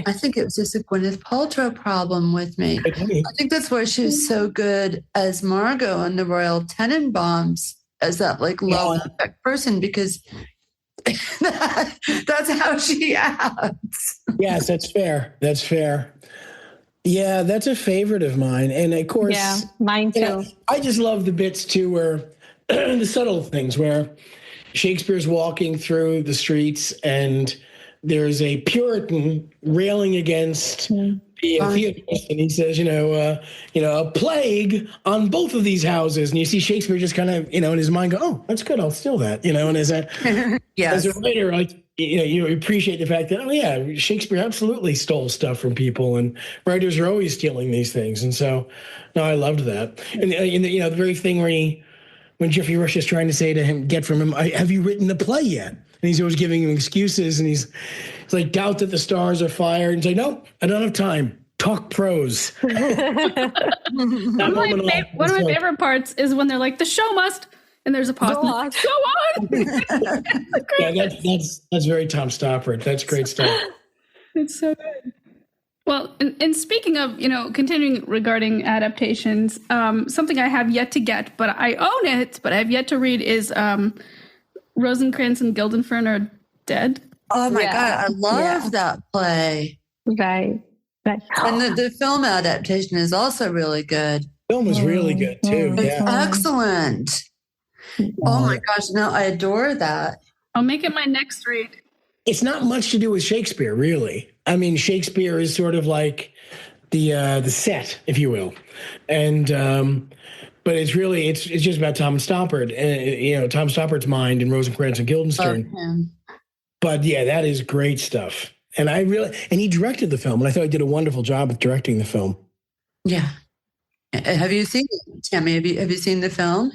I think it was just a Gwyneth Paltrow problem with me. I think that's why she was so good as Margot in the Royal Tenenbaums, as that low effect person, because that's how she acts. Yes, that's fair. Yeah, that's a favorite of mine, and of course, mine too. I just love the bits too, where the subtle things where Shakespeare's walking through the streets and there's a Puritan railing against the theatrist, and he says, a plague on both of these houses. And you see Shakespeare just kind of, in his mind go, oh, that's good, I'll steal that, and as a writer, you appreciate the fact that, Shakespeare absolutely stole stuff from people, and writers are always stealing these things. And so, no, I loved that. And the very thing where when Jeffrey Rush is trying to say to him, get from him, have you written the play yet? And he's always giving him excuses, and he's like, doubt that the stars are fired. And he's like, no, I don't have time. Talk prose. One of my favorite parts is when they're like, the show must, and there's a pause. Go on. Yeah, that's very Tom Stoppard. That's great stuff. It's so good. Well, and speaking of, continuing regarding adaptations, something I have yet to get, but I own it, but I have yet to read is Rosencrantz and Guildenstern Are Dead. Oh my God, I love that play. Right. And the film adaptation is also really good. Film is really good too. It's excellent. Oh my gosh, no, I adore that. I'll make it my next read. It's not much to do with Shakespeare, really. I mean, Shakespeare is sort of like the set, if you will, and but it's really it's just about Tom Stoppard, and Tom Stoppard's mind and Rosencrantz and Guildenstern. But yeah, that is great stuff, and he directed the film, and I thought he did a wonderful job of directing the film. Yeah, have you seen it, Tammy? Have you seen the film?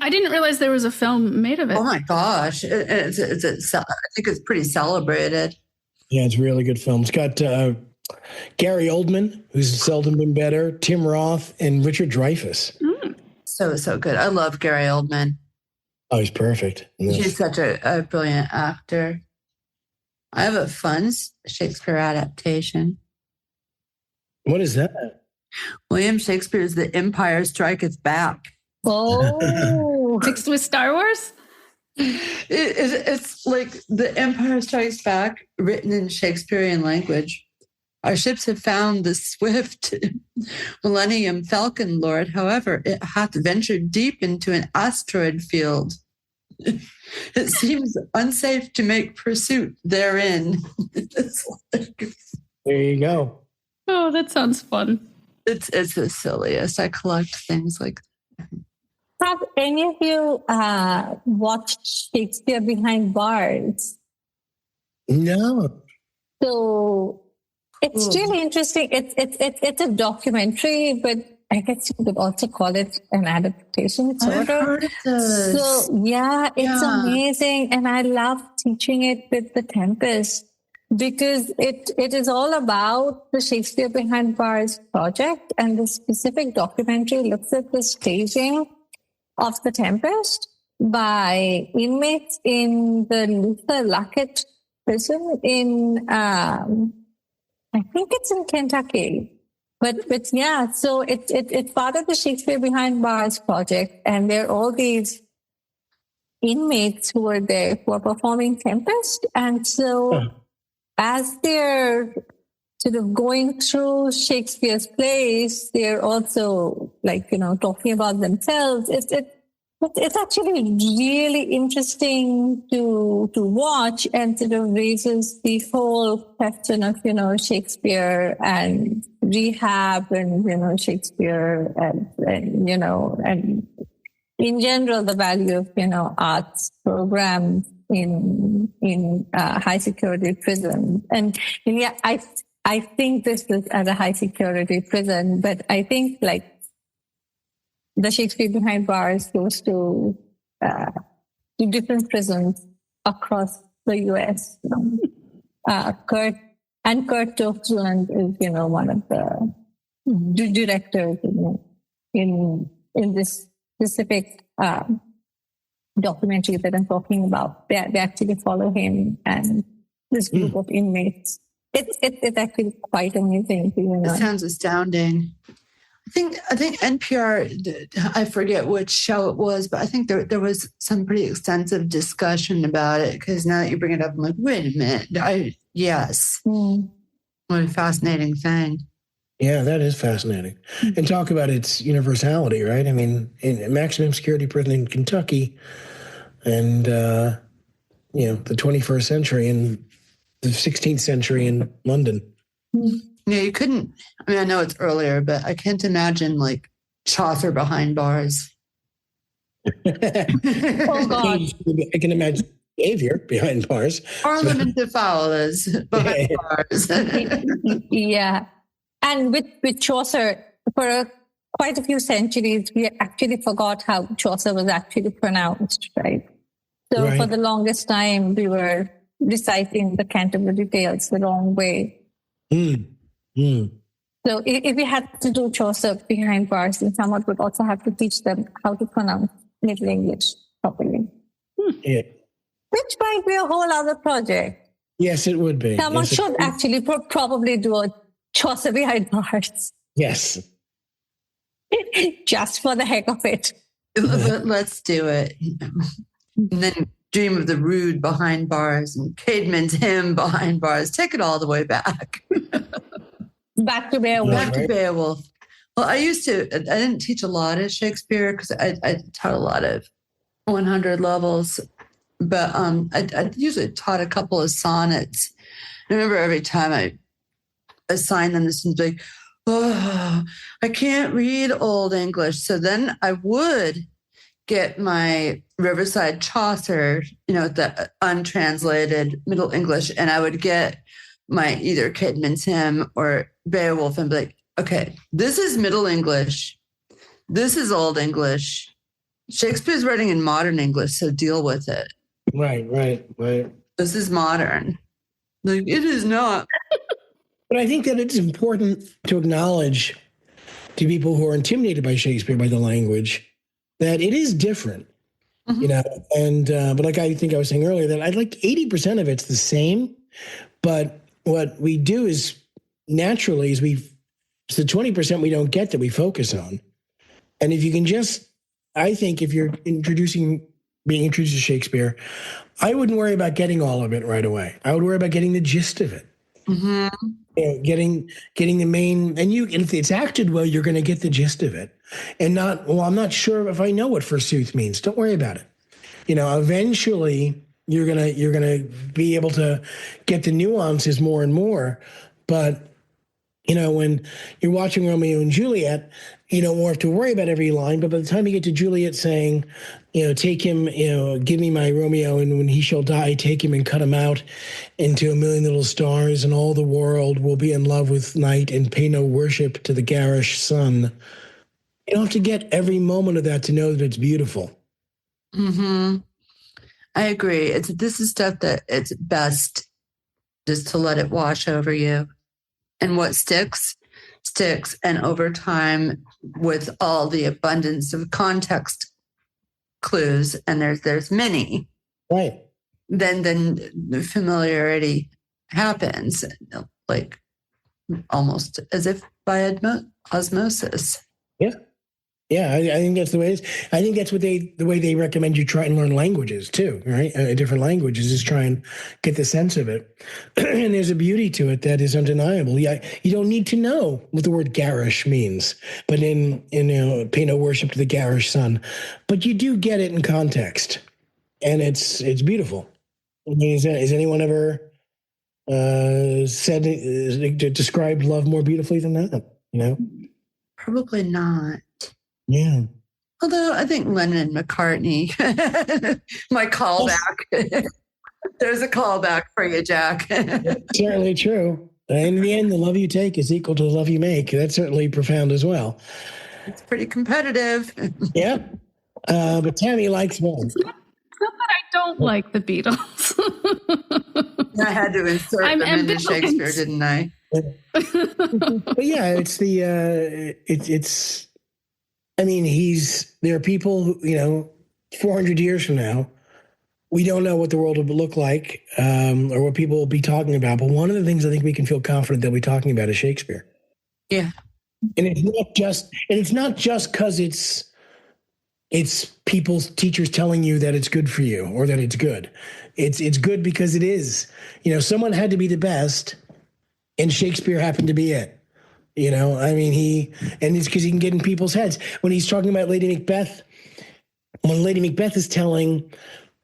I didn't realize there was a film made of it. Oh my gosh, I think it's pretty celebrated. Yeah, it's a really good film. It's got Gary Oldman, who's seldom been better, Tim Roth, and Richard Dreyfuss. So good. I love Gary Oldman. Oh, he's perfect. He's such a brilliant actor. I have a fun Shakespeare adaptation. What is that? William Shakespeare's The Empire Striketh Back. Oh, mixed with Star Wars? It's like The Empire Strikes Back written in Shakespearean language. Our ships have found the swift Millennium Falcon, Lord. However, it hath ventured deep into an asteroid field. It seems unsafe to make pursuit therein. There you go. Oh, that sounds fun. It's the silliest. I collect things like that. Have any of you watched Shakespeare Behind Bars? No. So it's really interesting. It's a documentary, but I guess you could also call it an adaptation. I've heard of this. So it's amazing, and I love teaching it with The Tempest because it is all about the Shakespeare Behind Bars project, and the specific documentary looks at the staging of The Tempest by inmates in the Luther Lackett prison in, I think it's in Kentucky. But yeah, so it's part of the Shakespeare Behind Bars project, and there are all these inmates who are there who are performing Tempest. And so as they're sort of going through Shakespeare's plays, they're also talking about themselves. It's actually really interesting to watch, and sort of raises the whole question of Shakespeare and rehab and Shakespeare and in general the value of arts programs in high security prisons. And yeah, I think this was at a high security prison, but I think the Shakespeare Behind Bars goes to different prisons across the U.S. Kurt Toftland is one of the directors in this specific documentary that I'm talking about. They actually follow him and this group of inmates. It's actually quite amazing. It sounds astounding. I think NPR, I forget which show it was, but I think there was some pretty extensive discussion about it, because now that you bring it up, I'm like, wait a minute. Yes. What a fascinating thing. Yeah, that is fascinating. And talk about its universality, right? I mean, in maximum security prison in Kentucky and, the 21st century and the 16th century in London. Yeah, you couldn't. I mean, I know it's earlier, but I can't imagine Chaucer behind bars. Oh God! I can imagine behavior behind bars. Parliament of Fowlers behind bars. Yeah, and with Chaucer, for quite a few centuries, we actually forgot how Chaucer was actually pronounced, right? So for the longest time, we were reciting the Canterbury Tales the wrong way. So if we had to do Chaucer behind bars, then someone would also have to teach them how to pronounce Middle English properly. Yeah. Which might be a whole other project. Yes, it would be. Someone should actually probably do Chaucer behind bars. Yes. Just for the heck of it. Let's do it. And then dream of the Rude behind bars and Caedmon's hymn behind bars. Take it all the way back. Back to Beowulf. Back to Beowulf. Well, I didn't teach a lot of Shakespeare because I taught a lot of 100 levels, but I usually taught a couple of sonnets. I remember every time I assigned them this, and like, oh, I can't read Old English. So then I would get my Riverside Chaucer, the untranslated Middle English, and I would get my either Caedmon's hymn or Beowulf and be like, okay, this is Middle English. This is Old English. Shakespeare's writing in modern English, so deal with it. Right. This is modern. Like, it is not. But I think that it's important to acknowledge to people who are intimidated by Shakespeare, by the language, that it is different, and but like I think I was saying earlier, that I'd like 80% of it's the same, but what we do is naturally is it's the 20% we don't get that we focus on. And if you can I think if you're being introduced to Shakespeare, I wouldn't worry about getting all of it right away. I would worry about getting the gist of it. Mm-hmm. Getting the main, and if it's acted well, you're going to get the gist of it, and I'm not sure if I know what forsooth means. Don't worry about it. Eventually you're gonna be able to get the nuances more and more. But when you're watching Romeo and Juliet, you don't have to worry about every line. But by the time you get to Juliet saying, take him, give me my Romeo, and when he shall die, take him and cut him out into a million little stars, and all the world will be in love with night and pay no worship to the garish sun. You don't have to get every moment of that to know that it's beautiful. Mm-hmm. I agree. This is stuff that it's best just to let it wash over you. And what sticks. And over time, with all the abundance of context clues, and there's many, right? Then the familiarity happens, like almost as if by osmosis. Yeah, I think that's the way it is. I think that's the way they recommend you try and learn languages too, right? Different languages is try and get the sense of it. And there's a beauty to it that is undeniable. Yeah, you don't need to know what the word garish means, but in pay no worship to the garish sun. But you do get it in context, and it's beautiful. I mean, has anyone ever described love more beautifully than that? Probably not. Yeah. Although I think Lennon and McCartney, my callback. There's a callback for you, Jack. Certainly true. In the end, the love you take is equal to the love you make. That's certainly profound as well. It's pretty competitive. Yeah. But Tammy likes one. It's not that I don't like the Beatles. I had to insert them into Shakespeare, didn't I? But yeah, it's I mean, there are people who, 400 years from now, we don't know what the world will look like or what people will be talking about. But one of the things I think we can feel confident they'll be talking about is Shakespeare. Yeah. And it's not just because it's people's teachers telling you that it's good for you or that it's good. It's good because it is. Someone had to be the best, and Shakespeare happened to be it. It's because he can get in people's heads. When he's talking about Lady Macbeth, when Lady Macbeth is telling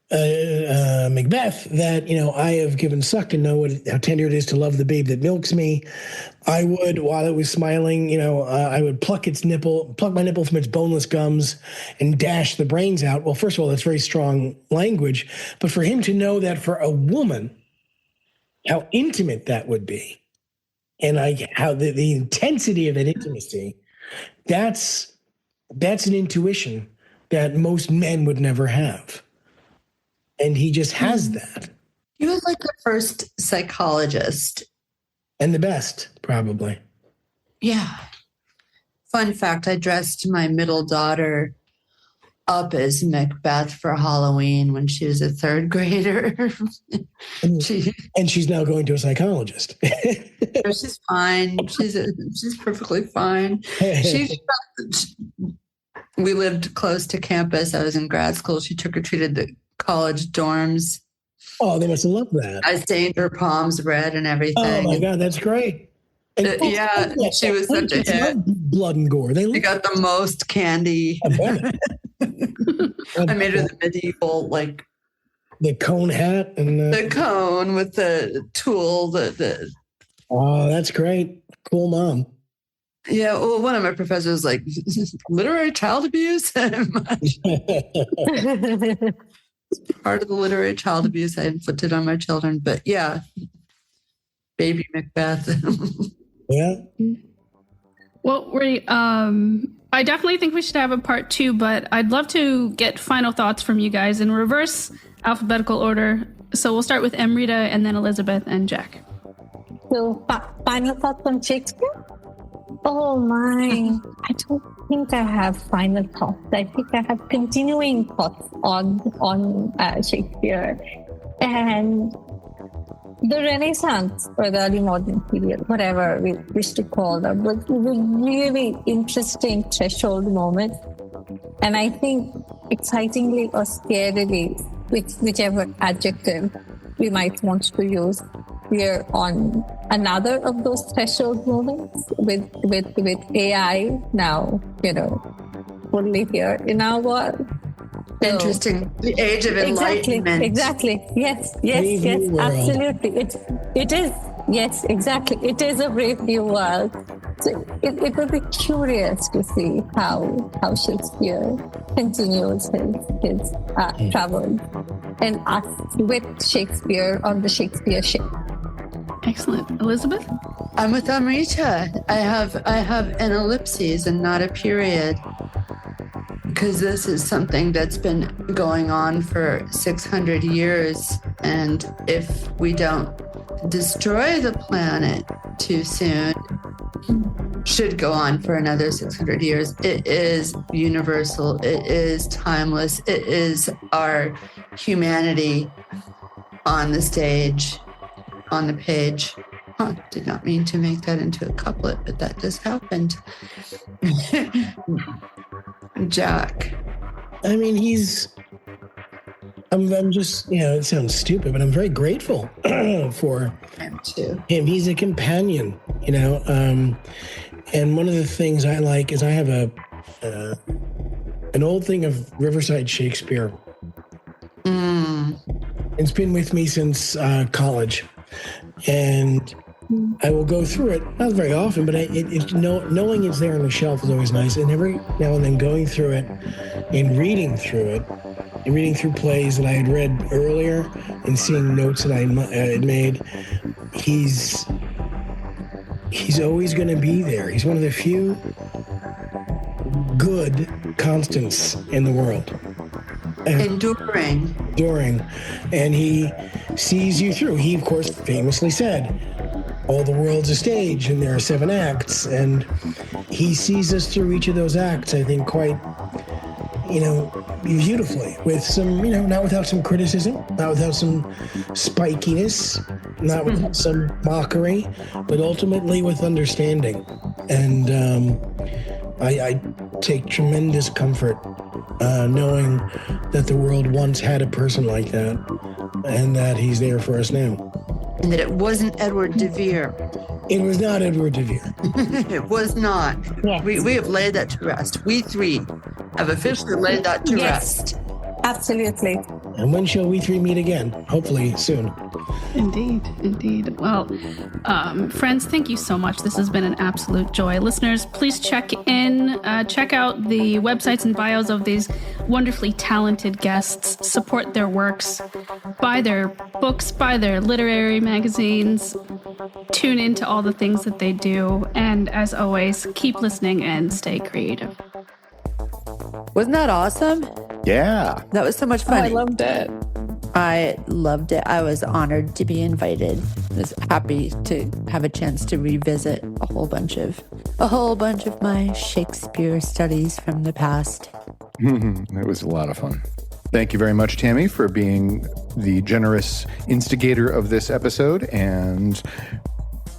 Macbeth that, I have given suck and know how tender it is to love the babe that milks me, I would, while it was smiling, I would pluck my nipple from its boneless gums and dash the brains out. Well, first of all, that's very strong language. But for him to know that for a woman, how intimate that would be, and how the intensity of that intimacy, that's an intuition that most men would never have. And he just has that. He was like the first psychologist. And the best, probably. Yeah. Fun fact, I dressed my middle daughter up as Macbeth for Halloween when she was a third grader. And she's now going to a psychologist. She's fine. She's perfectly fine. We lived close to campus. I was in grad school. She trick-or-treated the college dorms. Oh, they must have loved that. I stained her palms red and everything. Oh my God, that's great. Yeah, she was such a hit. Blood and gore. She got the most candy. I made her the medieval, like the cone hat and the cone with the tool. Oh, that's great. Cool mom. Yeah, well, one of my professors was like, literary child abuse? Part of the literary child abuse I inflicted on my children. But yeah, baby Macbeth. Yeah. Well, I definitely think we should have a part 2, but I'd love to get final thoughts from you guys in reverse alphabetical order. So we'll start with Amrita and then Elizabeth and Jack. So, final thoughts on Shakespeare? Oh my, I don't think I have final thoughts. I think I have continuing thoughts on Shakespeare and the Renaissance or the early modern period, whatever we wish to call them, was a really interesting threshold moment. And I think excitingly or scarily, whichever adjective we might want to use, we're on another of those threshold moments with AI now, fully here in our world. Interesting. The age of enlightenment. Exactly. Yes. Absolutely. It is. Yes, exactly. It is a brave new world. So it will be curious to see how Shakespeare continues his travels and us with Shakespeare on the Shakespeare ship. Excellent. Elizabeth? I'm with Amrita. I have an ellipses and not a period, because this is something that's been going on for 600 years. And if we don't destroy the planet too soon, should go on for another 600 years. It is universal. It is timeless. It is our humanity on the stage, on the page. Did not mean to make that into a couplet, but that just happened. Jack. I mean, I'm just, it sounds stupid, but I'm very grateful for him too. Him. He's a companion, and one of the things I like is I have an old thing of Riverside Shakespeare. It's been with me since college, and I will go through it, not very often, but knowing it's there on the shelf is always nice. And every now and then going through it and reading through plays that I had read earlier and seeing notes that I had made, he's always going to be there. He's one of the few good constants in the world. Enduring. And he sees you through. He, of course, famously said, all the world's a stage and there are 7 acts. And he sees us through each of those acts, I think, quite, beautifully, with some, not without some criticism, not without some spikiness, not without some mockery, but ultimately with understanding. And I take tremendous comfort knowing that the world once had a person like that and that he's there for us now. And that it wasn't Edward de Vere. It was not Edward de Vere. It was not. Yes. We have laid that to rest. We 3 have officially laid that to rest. Absolutely. And when shall we 3 meet again? Hopefully soon. Indeed. Well, friends, thank you so much. This has been an absolute joy. Listeners, please check out the websites and bios of these wonderfully talented guests. Support their works. Buy their books, buy their literary magazines. Tune into all the things that they do. And as always, keep listening and stay creative. Wasn't that awesome? Yeah. That was so much fun. I loved it. I loved it. I was honored to be invited. I was happy to have a chance to revisit a whole bunch of my Shakespeare studies from the past. It was a lot of fun. Thank you very much, Tammy, for being the generous instigator of this episode. And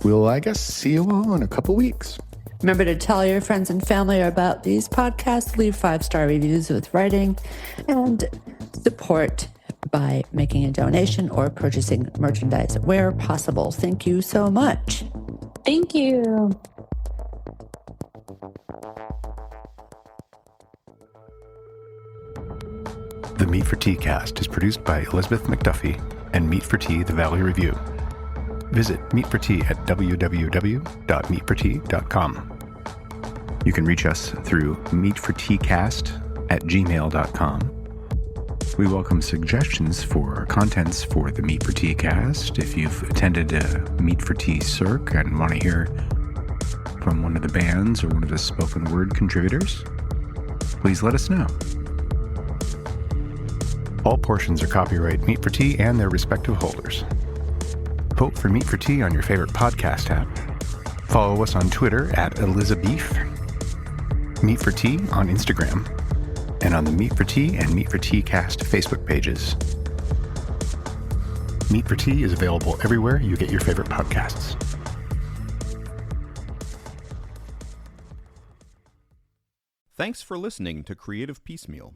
we'll, I guess, see you all in a couple weeks. Remember to tell your friends and family about these podcasts, leave 5-star reviews with writing, and support by making a donation or purchasing merchandise where possible. Thank you so much. Thank you. The Meat for TeaCast is produced by Elizabeth Macduffie and Meat for Tea, The Valley Review. Visit Meat for Tea at www.meatfortea.com. You can reach us through meatforteacast@gmail.com. We welcome suggestions for contents for the Meat for TeaCast. If you've attended a Meat for Tea Circ and want to hear from one of the bands or one of the spoken word contributors, please let us know. All portions are copyright Meat for Tea and their respective holders. Vote for Meat for Tea on your favorite podcast app. Follow us on Twitter at Elizabeth, Meat for Tea on Instagram, and on the Meat for Tea and Meat for TeaCast Facebook pages. Meat for Tea is available everywhere you get your favorite podcasts. Thanks for listening to Creative Piecemeal.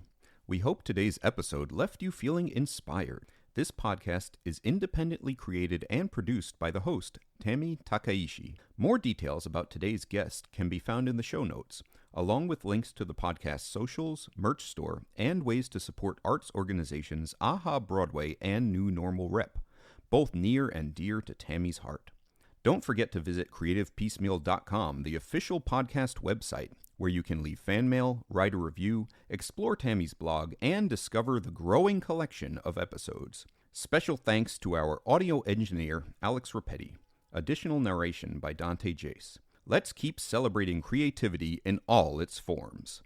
We hope today's episode left you feeling inspired. This podcast is independently created and produced by the host, Tammy Takaishi. More details about today's guest can be found in the show notes, along with links to the podcast's socials, merch store, and ways to support arts organizations AHA Broadway and New Normal Rep, both near and dear to Tammy's heart. Don't forget to visit creativepiecemeal.com, the official podcast website, where you can leave fan mail, write a review, explore Tammy's blog, and discover the growing collection of episodes. Special thanks to our audio engineer, Alex Rapetti. Additional narration by Dante Jace. Let's keep celebrating creativity in all its forms.